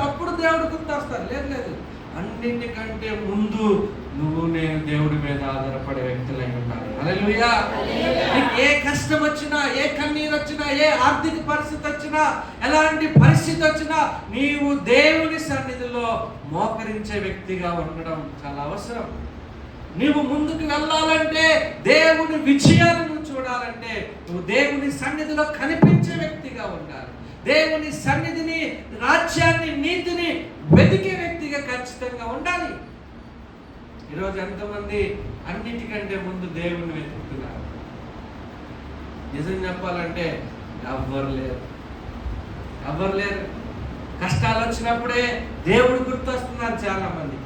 Speaker 1: అప్పుడు దేవుడు గుర్తొస్తారు. లేదు, అన్నింటికంటే ముందు నేను దేవుడి మీద ఆధారపడే వ్యక్తులై ఉండాలి. హల్లెలూయా. నీకు ఏ కష్టం వచ్చినా, ఏ కన్నీరు వచ్చినా, ఏ ఆర్థిక పరిస్థితి వచ్చినా, ఎలాంటి పరిస్థితి వచ్చినా నీవు దేవుని సన్నిధిలో మోకరించే వ్యక్తిగా ఉండడం చాలా అవసరం. నీవు ముందుకు వెళ్ళాలంటే, దేవుని విజయాలను చూడాలంటే నువ్వు దేవుని సన్నిధిలో కనిపించే వ్యక్తిగా ఉండాలి. దేవుని సన్నిధిని, రాజ్యాన్ని, నీతిని వెతికే వ్యక్తిగా ఖచ్చితంగా ఉండాలి. ఈరోజు ఎంతమంది అన్నిటికంటే ముందు దేవుని వెతుకుతున్నారు? నిజం చెప్పాలంటే ఎవ్వరు లేరు. కష్టాలు వచ్చినప్పుడే దేవుడు గుర్తొస్తున్నారు చాలా మంది,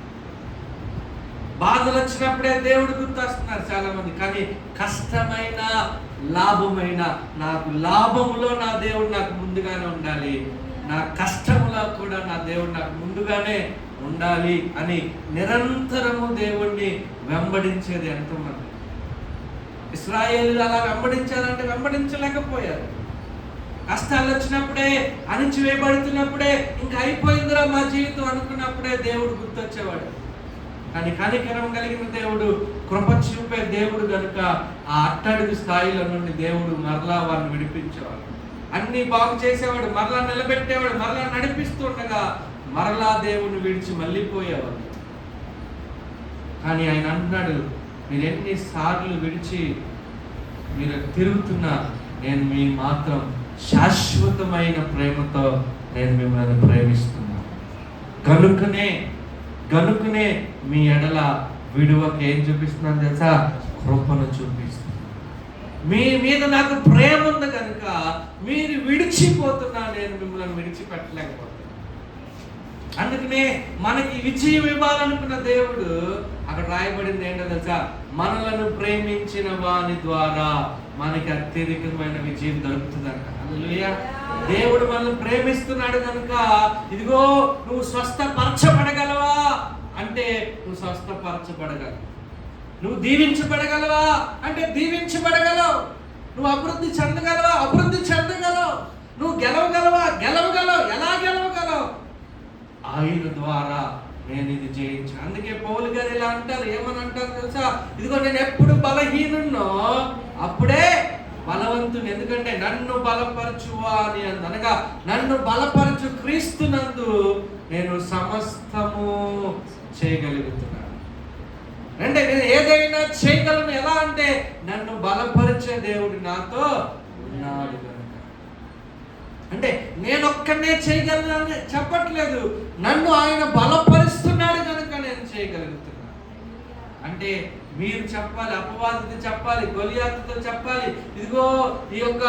Speaker 1: బాధలు వచ్చినప్పుడే దేవుడు గుర్తొస్తున్నారు చాలా మంది. కానీ కష్టమైన లాభమైన నాకు లాభములో నా దేవుడు నాకు ముందుగానే ఉండాలి, నా కష్టములో కూడా నా దేవుడు నాకు ముందుగానే ఉండాలి అని నిరంతరము దేవుణ్ణి వెంబడించేది ఎంతోమంది. ఇశ్రాయేలు అలా వెంబడించాలంటే వెంబడించలేకపోయారు. కష్టాలు వచ్చినప్పుడే, అణిచివేయబడుతున్నప్పుడే, ఇంకా అయిపోయిందిరా మా జీవితం అనుకున్నప్పుడే దేవుడు గుర్తొచ్చేవాడు. కానీ కనికరం కలిగిన దేవుడు, కృప చూపే దేవుడు కనుక ఆ అట్టడుగు స్థాయిలో నుండి దేవుడు మరలా వారిని విడిపించేవాడు. అన్ని బాగు చేసేవాడు, మరలా నిలబెట్టేవాడు, మరలా నడిపిస్తుండగా మరలా దేవుడిని విడిచి మళ్ళీ పోయేవాడు. కానీ ఆయన అంటున్నాడు, మీరు ఎన్నిసార్లు విడిచి మీరు తిరుగుతున్నా నేను మీ మాత్రం శాశ్వతమైన ప్రేమతో నేను మిమ్మల్ని ప్రేమిస్తున్నాను. గనుకనే మీ ఎడల విడువకి ఏం చూపిస్తున్నాను తెలుసా? కృపను చూపిస్తున్నాను. మీ మీద నాకు ప్రేమ ఉంది కనుక మీరు విడిచిపోతున్నా, నేను మిమ్మల్ని విడిచిపెట్టలేకపోతున్నాను. అందుకనే మనకి విజయం ఇవ్వాలనుకున్న దేవుడు, అక్కడ రాయబడింది ఏంటో తెలుసా? మనలను ప్రేమించిన వాని ద్వారా మనకి అత్యధికమైన విజయం దొరుకుతుందంట. హల్లెలూయా. దేవుడు మనల్ని ప్రేమిస్తున్నాడు కనుక ఇదిగో నువ్వు స్వస్థపరచబడగలవా అంటే నువ్వు స్వస్థపరచబడగలవు. నువ్వు దీవించబడగలవా అంటే దీవించబడగలవు. నువ్వు అభివృద్ధి చెందగలవా. నువ్వు గెలవగలవా. ఎలా గెలవగలవు? ఆయన ద్వారా నేను ఇది జయించాను. అందుకే పౌలు గారు ఇలా అంటారు, ఏమని అంటారు తెలుసా? ఇదిగో నేను ఎప్పుడు బలహీనున్నో అప్పుడే బలవంతుని. ఎందుకంటే నన్ను బలపరచువా అని అనగా నన్ను బలపరచు క్రీస్తునందు నేను సమస్తము చేయగలుగుతున్నాను. అంటే నేను ఏదైనా చేయగలను. ఎలా అంటే నన్ను బలపరిచే దేవుడు నాతో ఉన్నాడు కనుక. అంటే నేను ఒక్కనే చేయగలను చెప్పట్లేదు, నన్ను ఆయన బలపరుస్తున్నాడు కనుక నేను చేయగలుగుతున్నాను. అంటే మీరు చెప్పాలి, అపవాదితో చెప్పాలి, గొలియాతుతో చెప్పాలి, ఇదిగో ఈ యొక్క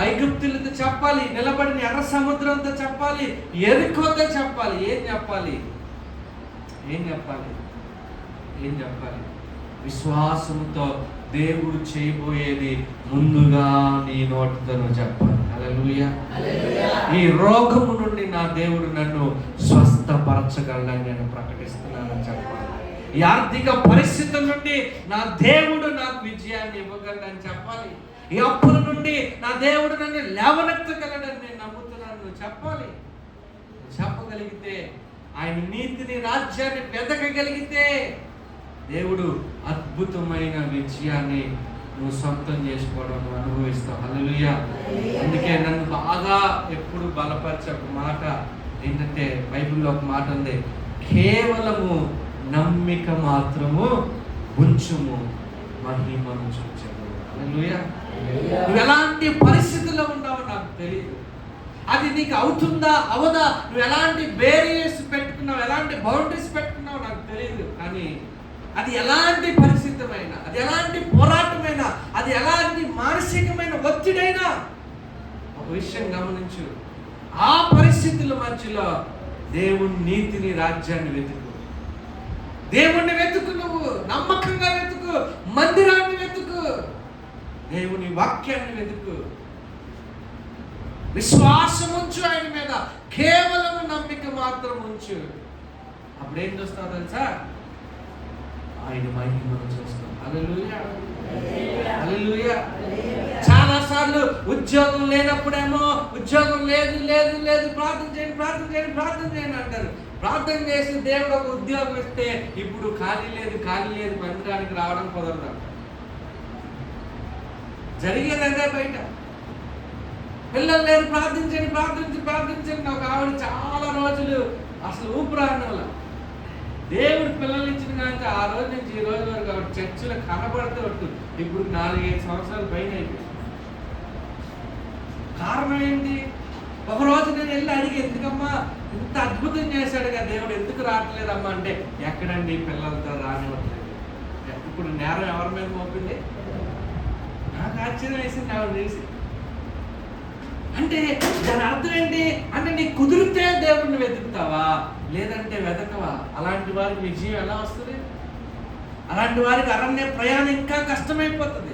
Speaker 1: ఐగుప్తులతో చెప్పాలి, నిలబడిన ఎర్ర సముద్రంతో చెప్పాలి, ఎరుకోతో చెప్పాలి. ఏం చెప్పాలి? ఏం చెప్పాలి? ఏం చెప్పాలి? విశ్వాసంతో దేవుడు చేయబోయేది ముందుగా నీ నోటితో చెప్పాలి. హల్లెలూయా. ఈ రోగము నుండి నా దేవుడు నన్ను స్వస్థపరచగలడని నేను ప్రకటిస్తున్నానని చెప్పాలి. ఈ ఆర్థిక పరిస్థితుల నుండి నా దేవుడు నాకు విజయాన్ని ఇవ్వగలడని చెప్పాలి. ఈ అప్పుల నుండి నా దేవుడు నన్ను లేవనెత్తగలడని నేను నమ్ముతున్నాను చెప్పాలి. చెప్పగలిగితే, ఆయన నీతిని, రాజ్యాన్ని వెతకగలిగితే దేవుడు అద్భుతమైన విజయాన్ని నువ్వు సొంతం చేసుకోవడం నువ్వు అనుభవిస్తావు. హల్లెలూయా. అందుకే నన్ను బాగా ఎప్పుడు బలపరిచే ఒక మాట ఏంటంటే, బైబిల్లో ఒక మాట ఉంది, కేవలము నమ్మిక మాత్రము ఉంచుము, మహిమను చూచెను. హల్లెలూయా. నువ్వు ఎలాంటి పరిస్థితుల్లో ఉన్నావో నాకు తెలియదు, అది నీకు అవుతుందా అవదా, నువ్వు ఎలాంటి బేరియర్స్ పెట్టుకున్నావు, ఎలాంటి బౌండరీస్ పెట్టుకున్నావు నాకు తెలియదు. కానీ అది ఎలాంటి పరిస్థితమైనా, అది ఎలాంటి పోరాటమైనా, అది ఎలాంటి మానసికమైన ఒత్తిడైనా, ఒక విషయం గమనించు, ఆ పరిస్థితుల మధ్యలో దేవుని నీతిని, రాజ్యాన్ని వెతుకు. దేవుణ్ణి వెతుకు, నువ్వు నమ్మకంగా వెతుకు, మందిరాన్ని వెతుకు, దేవుని వాక్యాన్ని వెతుకు, విశ్వాసం ఉంచు ఆయన మీద, కేవలం నమ్మిక మాత్రం ఉంచు. అప్పుడు ఏం చూస్తావు తెలుసా? ఆయన మహిమను చూస్తాం. హల్లెలూయా. హల్లెలూయా. చాలా సార్లు ఉద్యోగం లేనప్పుడేమో ఉద్యోగం లేదు లేదు లేదు, ప్రార్థన చేయండి ప్రార్థన చేయండి ప్రార్థన చేయండి అంటారు. ప్రార్థన చేసి దేవుడు ఒక ఉద్యోగం ఇస్తే ఇప్పుడు ఖాళీ లేదు ఖాళీ లేదు, మందిరానికి రావడం కుదరదు. జరిగేదే బయట. పిల్లలు లేరు, ప్రార్థించండి ప్రార్థించండి. ఒక ఆవిడ చాలా రోజులు అసలు ఊపిరాడడం వల్ల దేవుడు పిల్లలు ఇచ్చిన కనుక ఆ రోజు నుంచి ఈ రోజు వరకు ఆవిడ చర్చిలో కనబడితే ఒట్టు ఇప్పుడు 4-5 సంవత్సరాల పైన అయిపోయింది. కారణం ఏంటి? ఒకరోజు నేను వెళ్ళి అడిగి, ఎందుకమ్మా ఇంత అద్భుతం చేశాడు కదా దేవుడు, ఎందుకు రావట్లేదమ్మా అంటే, ఎక్కడండి పిల్లలతో రానివ్వట్లేదు. ఇప్పుడు నేరం ఎవరి మీద మోపింది? నాకు ఆశ్చర్యం వేసింది ఆవిడ చేసి. అంటే దాని అర్థం ఏంటి అంటే, నీకు కుదిరితే దేవుడిని వెతుకుతావా, లేదంటే వెతకవా? అలాంటి వారికి విజయం ఎలా వస్తుంది? అలాంటి వారికి అరణ్య ప్రయాణం ఇంకా కష్టమైపోతుంది.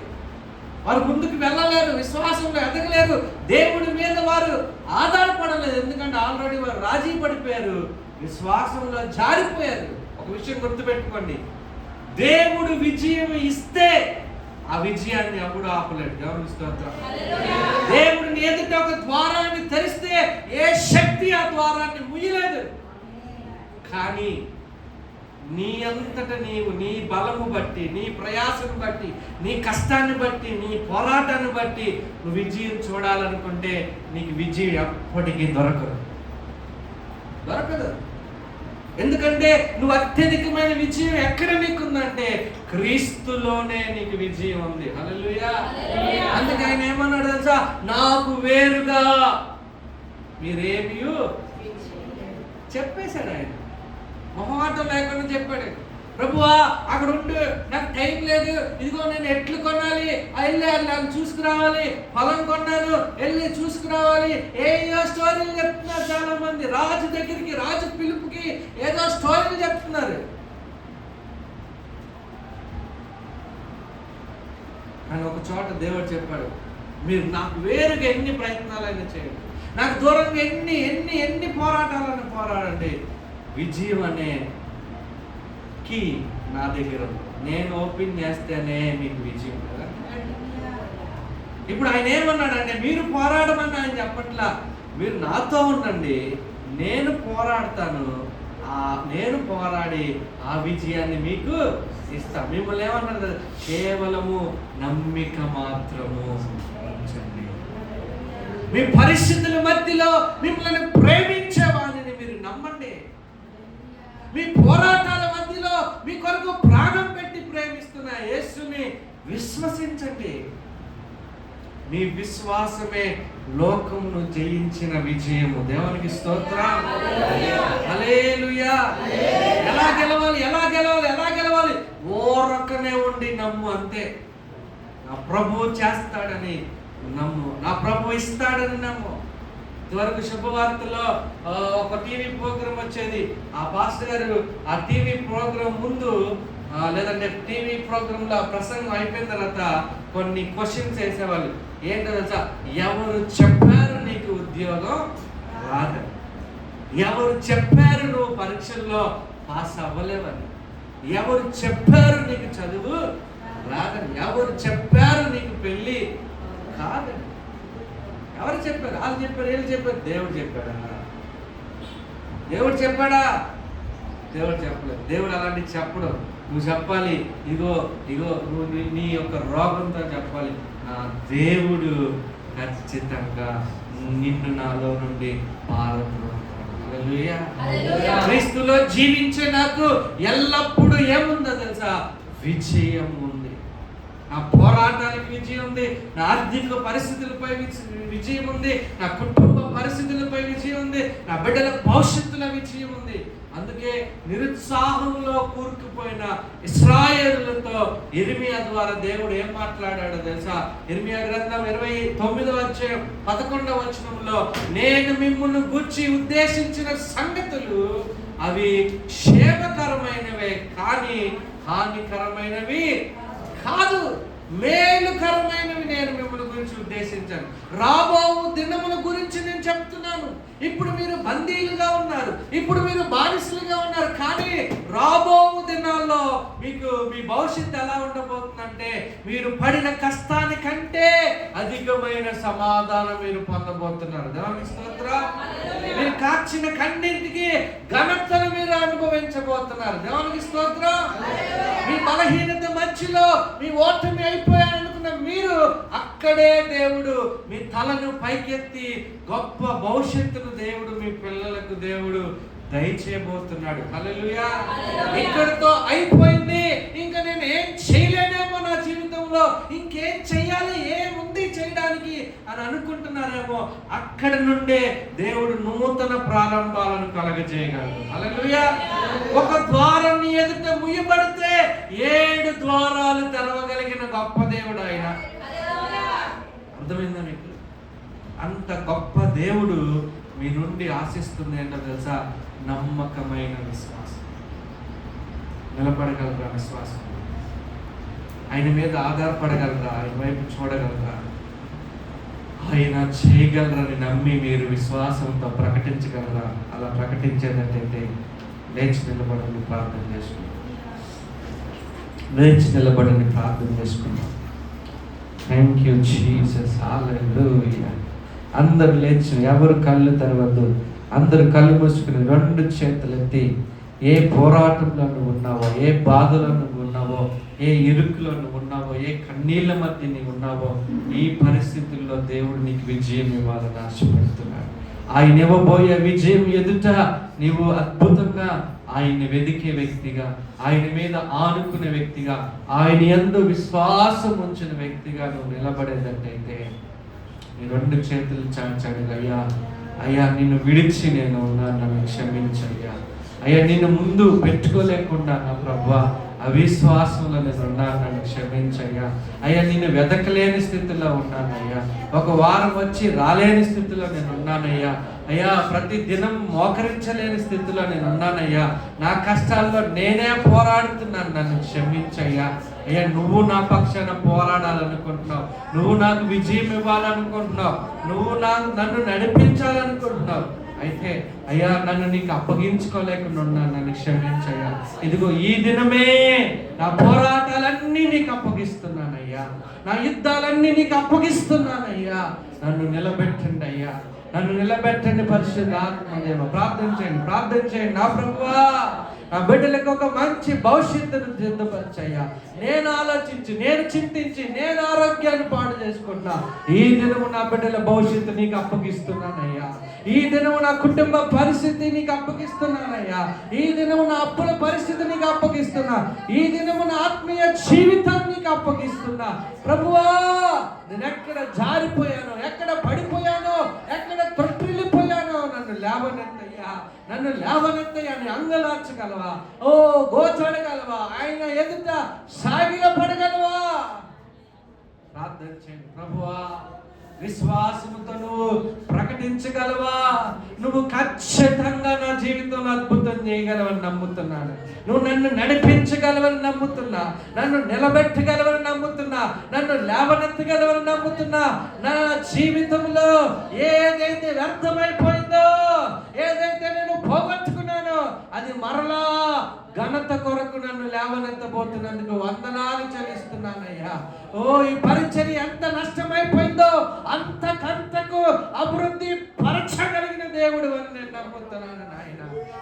Speaker 1: వారు ముందుకు వెళ్ళలేరు, విశ్వాసంలో ఎదగలేరు, దేవుడి మీద వారు ఆధారపడలేదు. ఎందుకంటే ఆల్రెడీ వారు రాజీ పడిపోయారు, విశ్వాసంలో జారిపోయారు. ఒక విషయం గుర్తుపెట్టుకోండి, దేవుడు విజయం ఇస్తే ఆ విజయాన్ని ఎప్పుడు ఆపలేడు. దేవుని స్తోత్రం. దేవుడిని ఎదుట ఒక ద్వారాన్ని తెరిస్తే ఏ శక్తి ఆ ద్వారాన్ని ముయ్యలేదు. కానీ నీ అంతట నీవు, నీ బలము బట్టి, నీ ప్రయాసను బట్టి, నీ కష్టాన్ని బట్టి, నీ పోరాటాన్ని బట్టి నువ్వు విజయం చూడాలనుకుంటే నీకు విజయం ఎప్పటికీ దొరకదు. ఎందుకంటే నువ్వు అత్యధికమైన విజయం ఎక్కడ నీకుందంటే క్రీస్తులోనే నీకు విజయం ఉంది. హల్లెలూయా. అందుకే ఆయన ఏమన్నాడు తెలుసా? నాకు వేరుగా మీరేమీ చెప్పేశాడు. ఆయన మొహమాటం లేకుండా చెప్పాడు. ప్రభువా అక్కడ ఉండు, నాకు టైం లేదు, ఇదిగో నేను ఎట్లు కొనాలి, వెళ్ళి నాకు చూసుకురావాలి, పొలం కొన్నాను వెళ్ళి చూసుకురావాలి, ఏదో స్టోరీలు చెప్తున్నారు చాలా మంది. రాజు దగ్గరికి, రాజు పిలుపుకి ఏదో స్టోరీలు చెప్తున్నారు. కానీ ఒక చోట దేవుడు చెప్పాడు, మీరు నాకు వేరుగా ఎన్ని ప్రయత్నాలైనా చేయండి, నాకు దూరంగా ఎన్ని పోరాటాలైనా పోరాడండి, విజయం అనే కీ నా దగ్గర ఉంది. నేను ఓపెన్ చేస్తేనే మీకు విజయం కదా. ఇప్పుడు ఆయన ఏమన్నాడంటే, మీరు పోరాడమని ఆయన చెప్పట్లా, మీరు నాతో ఉండండి, నేను పోరాడతాను, నేను పోరాడి ఆ విజయాన్ని మీకు ఇస్తా. మిమ్మల్ని ఏమన్నారు? కేవలము నమ్మిక మాత్రము ఉంచండి. మీ పరిస్థితుల మధ్యలో మిమ్మల్ని ప్రేమించే వాడిని మీరు నమ్మండి. మీ పోరాటాల మధ్యలో మీ కొరకు ప్రాణం పెట్టి
Speaker 2: యేసుని విశ్వసించండి. మీ విశ్వాసమే లోకమును జయించిన విజయము. దేవునికి స్తోత్రం. హల్లెలూయా. ఎలా గెలవాలి, ఎలా గెలవాలి, ఎలా గెలవాలి? ఓరకనే ఉండి నమ్ము, అంతే. నా ప్రభువు చేస్తాడని నమ్ము, నా ప్రభు ఇస్తాడని నమ్ము. ఇదివరకు శుభవార్తలో ఒక టీవీ ప్రోగ్రాం వచ్చేది. ఆ పాస్టర్ గారు ఆ టీవీ ప్రోగ్రాం ముందు లేదంటే టీవీ ప్రోగ్రాంలో ప్రసంగం అయిపోయిన తర్వాత కొన్ని క్వశ్చన్స్ వేసేవాళ్ళు. ఏంటో తెలుసా? ఎవరు చెప్పారు నీకు ఉద్యోగం రాదని? ఎవరు చెప్పారు నువ్వు పరీక్షల్లో పాస్ అవ్వలేవని? ఎవరు చెప్పారు నీకు చదువు రాదని? ఎవరు చెప్పారు నీకు పెళ్ళి కాదని? ఎవరు చెప్పారు? వాళ్ళు చెప్పారు, వీళ్ళు చెప్పారు. దేవుడు చెప్పాడా? దేవుడు చెప్పాడా? దేవుడు చెప్పలేదు. దేవుడు అలాంటి చెప్పడం. నువ్వు చెప్పాలి, ఇగో ఇగో నువ్వు నీ యొక్క రోగంతో చెప్పాలి, నా దేవుడు ఖచ్చితంగా నిన్ను నాలో నుండి క్రీస్తులో జీవించే నాకు ఎల్లప్పుడూ ఏముందో తెలుసా? విజయం ఉంది. నా పోరాటానికి విజయం ఉంది, నా ఆర్థిక పరిస్థితులపై విజయం ఉంది, నా కుటుంబ పరిస్థితులపై విజయం ఉంది, నా బిడ్డల భవిష్యత్తులో విజయం ఉంది. అందుకే నిరుత్సాహంలో కూరుకుపోయిన ఇశ్రాయేలులతో ఇర్మియా ద్వారా దేవుడు ఏం మాట్లాడాడో తెలుసా? ఇర్మియా గ్రంథం 29:11 వచనంలో, నేను మిమ్మును గూర్చి ఉద్దేశించిన సంగతులు అవి క్షేమకరమైనవే కానీ హానికరమైనవి కాదు, మేలుకరమైనవి నేను మిమ్మల్ని గురించి ఉద్దేశించాను. రాబో దినముల గురించి నేను చెప్తున్నాను. ఇప్పుడు మీరు బందీలుగా ఉన్నారు, ఇప్పుడు మీరు బానిసలుగా ఉన్నారు, కానీ రాబో దినాల్లో మీకు మీ భవిష్యత్తు ఎలా ఉండబోతుందంటే మీరు పడిన కష్టానికంటే అధికమైన సమాధానం మీరు పొందబోతున్నారు. దేవునికి స్తోత్రం. మీరు కార్చిన కన్నీటికి ఘనతను మీరు అనుభవించబోతున్నారు. దేవునికి స్తోత్రం. మీ బలహీనత మధ్యలో మీ ఓటమి అయిపోయారనుకున్న మీరు అక్కడే దేవుడు మీ తలను పైకెత్తి గొప్ప భవిష్యత్తును దేవుడు మీ పిల్లలకు దేవుడు దయచేయబోతున్నాడు. హల్లెలూయా. ఇక్కడితో అయిపోయింది, ఇంకా నేను ఏం చేయలేనేమో నా జీవితంలో, ఇంకేం చెయ్యాలి, ఏముంది చేయడానికి అని అనుకుంటున్నారేమో. అక్కడి నుండే దేవుడు నూతన ప్రారంభాలను కలగజేయగలడు. హల్లెలూయా. ఒక ద్వారం నీ ఎదుట ముయ్యబడితే 7 ద్వారాలు తెరవగలిగిన గొప్ప దేవుడు ఆయన. అర్థమైందా మీకు? అంత గొప్ప దేవుడు మీ నుండి ఆశిస్తుంది ఏంటో తెలుసా? నమ్మకమైన విశ్వాసం. నిలబడగలరా విశ్వాసం? ఆయన మీద ఆధారపడగలరా? ఆయన వైపు చూడగలరా? ఆయన చేయగలరని నమ్మి మీరు విశ్వాసంతో ప్రకటించగలరా? అలా ప్రకటించేటట్టయితే లేచి నిలబడని ప్రార్థన చేసుకుంటాం. లేచి నిలబడని ప్రార్థన చేసుకుంటాం. Thank you Jesus. హల్లెలూయా. అందరు లేచి, ఎవరు కళ్ళు తెరవద్దు, అందరు కళ్ళు మూసుకుని 2 చేతులు ఎత్తి, ఏ పోరాటంలో నువ్వు ఉన్నావో, ఏ బాధలో నువ్వు ఉన్నావో, ఏ ఇరుకులో నువ్వు ఉన్నావో, ఏ కన్నీళ్ళ మధ్య నీవు ఉన్నావో, ఈ పరిస్థితుల్లో దేవుడు నీకు విజయం ఇవ్వాలని ఆశపడుతున్నాడు. ఆయన ఇవ్వబోయే విజయం ఎదుట నీవు అద్భుతంగా ఆయన్ని వెదికే వ్యక్తిగా, ఆయన మీద ఆనుకునే వ్యక్తిగా, ఆయన యందు విశ్వాసం ఉంచిన వ్యక్తిగా నువ్వు నిలబడేటట్టయితే నీ 2 చేతులు చాచండి. అయ్యా అయ్యా నిన్ను విడిచి నేను ఉన్నాను, నన్ను క్షమించయ్యా. అయ్యా నిన్ను ముందు పెట్టుకోలేకుండా నా ప్రభువా అవిశ్వాసంలో నేను ఉన్నాను, నన్ను క్షమించయ్యా. అయ్యా నిన్ను వెతకలేని స్థితిలో ఉన్నానయ్యా. ఒక వారం వచ్చి రాలేని స్థితిలో నేను ఉన్నానయ్యా. అయ్యా ప్రతి దినం మోకరించలేని స్థితిలో నేను ఉన్నానయ్యా. నా కష్టాల్లో నేనే పోరాడుతున్నాను, నన్ను క్షమించయ్యా. అయ్యా నువ్వు నా పక్షాన పోరాడాలనుకుంటున్నావు, నువ్వు నాకు విజయం ఇవ్వాలనుకుంటున్నావు, నువ్వు నన్ను నడిపించాలనుకుంటున్నావు. అయితే అయ్యా నన్ను నీకు అప్పగించుకోలేకుండా ఉన్నాను, నన్ను క్షమించయ్యా. ఇదిగో ఈ దినమే నా పోరాటాలన్నీ నీకు అప్పగిస్తున్నానయ్యా, నా యుద్ధాలన్నీ నీకు అప్పగిస్తున్నానయ్యా. నన్ను నిలబెట్టండి అయ్యా, నన్ను నిలబెట్టండి పరిశుద్ధ ఆత్మదేవ. ప్రార్థన చేయండి, ప్రార్థన చేయండి. నా ప్రభువా నా బిడ్డలకు ఒక మంచి భవిష్యత్తును సిద్ధపరచయ్యా. నేను ఆలోచించి, నేను చింతించి, నేను ఆరోగ్యాన్ని పాడు చేసుకుంటున్నా. ఈ దినము నా బిడ్డల భవిష్యత్తు నీకు అప్పగిస్తున్నానయ్యా. ఈ దినము నా కుటుంబ పరిస్థితి నీకు అప్పగిస్తున్నానయ్యా. ఈ దినము నా అప్పుల పరిస్థితి నీకు అప్పగిస్తున్నా. ఈ దినము నా ఆత్మీయ జీవితాన్ని నీకు అప్పగిస్తున్నా. ప్రభువా, నేను ఎక్కడ జారిపోయానో, ఎక్కడ పడిపోయానో, ఎక్కడ తొట్టిల్లిపోయానో నన్ను లేవనెత్తయ్యా, నన్ను లేవనెత్తయ్యా. అని అంగలార్చగలవా? ఓ గోచడగలవా? ఆయన ఎదుట సాగిలపడగలవా? ప్రార్థన చేయండి. ప్రభువా, విశ్వాసముతో నువ్వు ప్రకటించగలవా? నువ్వు ఖచ్చితంగా నా జీవితంలో అద్భుతం చేయగలవని నమ్ముతున్నాను. నువ్వు నన్ను నడిపించగలవని నమ్ముతున్నా. నన్ను నిలబెట్టగలవని నమ్ముతున్నా. నన్ను లేవనెత్తగలవని నమ్ముతున్నా. నా జీవితంలో ఏదైతే వ్యర్థమైపోయిందో, ఏదైతే నేను పోగొట్టుకున్నానో, అది మరలా ఘనత కొరకు నన్ను లేవనెత్తబోతున్నందుకు వందనాలు చెల్లిస్తున్నానయ్యా. ఓ, ఈ పరిచర్య ఎంత నష్టమైపోయిందో అంతకంతకు అభివృద్ధి పరచగలిగిన దేవుడు అని నేను నమ్ముతున్నాను నాయన.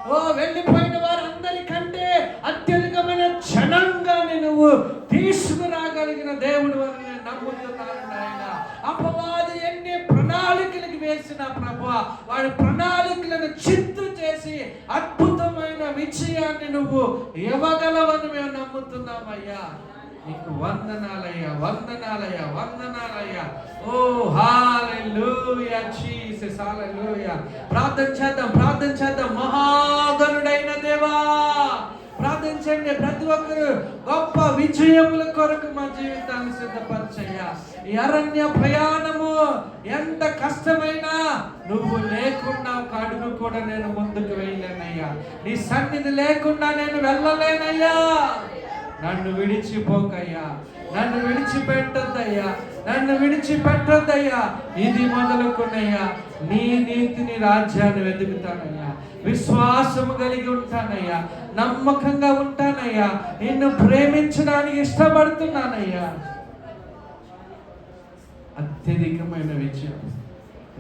Speaker 2: ఓ, వెళ్ళిపోయిన వారందరికంటే అత్యధికమైన జనంగానే నువ్వు తీసుకురాగలిగిన దేవుడు అని నేను నమ్ముతున్నాను నాయన. అపవాది ఎన్ని ప్రణాళికలకు వేసిన ప్రభువా, వాడి ప్రణాళికలను చిత్తు చేసి అద్భుతమైన విజయాన్ని నువ్వు ఇవ్వగలవని మేము నమ్ముతున్నామయ్యా. నీకు వందనాలయ్యా, వందనాలయ్యా, వందనాలయ్యా. ఓ హల్లెలూయా జీసస్, హల్లెలూయా. ప్రార్థన చేద్దాం, ప్రార్థన చేద్దాం. మహాగణుడైన దేవా, ప్రార్థించండి. ప్రతి ఒక్కరు గొప్ప విజయముల కొరకు మా జీవితాన్ని సిద్ధపరచయ్యా. ఈ అరణ్య ప్రయాణము ఎంత కష్టమైనా నువ్వు లేకుండా ఒక అడుగు కూడా నేను ముందుకు వేయలేనయ్యా. నీ సన్నిధి లేకుండా నేను వెళ్ళలేనయ్యా. నన్ను విడిచిపోకయ్యా, నన్ను విడిచిపెట్టొద్దయ్యా, నన్ను విడిచిపెట్టొద్దయ్యా. ఇది మొదలుకున్నయ్యా నీ నీతిని, రాజ్యాన్ని వెతుకుతానయ్యా. విశ్వాసము కలిగి ఉంటానయ్యా, నమ్మకంగా ఉంటానయ్యా. నిన్ను ప్రేమించడానికి ఇష్టపడుతున్నానయ్యా. అత్యధికమైన విజయం.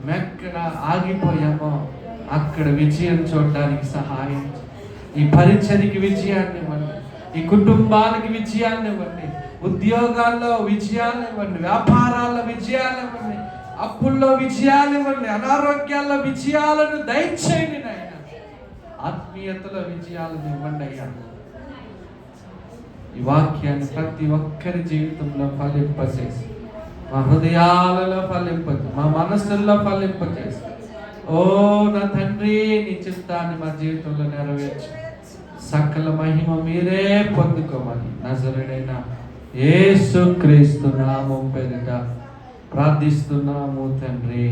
Speaker 2: ఎక్కడ ఆగిపోయామో అక్కడ విజయం చూడడానికి సహాయం. ఈ పరిచర్యకి విజయాన్ని ఇవ్వండి, ఈ కుటుంబానికి విజయాన్ని ఇవ్వండి, ఉద్యోగాల్లో విజయాలు ఇవ్వండి, వ్యాపారాల్లో విజయాలు ఇవ్వండి, అప్పుల్లో విజయాలు ఇవ్వండి, అనారోగ్యాల్లో విజయాలను దయచేయండి నాయన. ఆత్మీయతలో విజయాలను ఇవ్వండి అయ్యా. ఈ వాక్యాన్ని ప్రతి ఒక్కరి జీవితంలో ఫలింపచేసి, మా హృదయాలలో ఫలింపచేసి, మా మనసుల్లో ఫలింపచేసి, ఓ నా తండ్రి, నీ చిత్తాన్ని మా జీవితంలో నెరవేర్చు. సకల మహిమ మీరే పొందుకోమని నజరుడైన యేసుక్రీస్తు నామం పేరిట ప్రార్థిస్తున్నాము తండ్రి.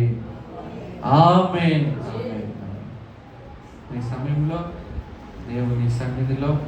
Speaker 2: ఆమేన్. ఈ సమయంలో దేవుని సన్నిధిలో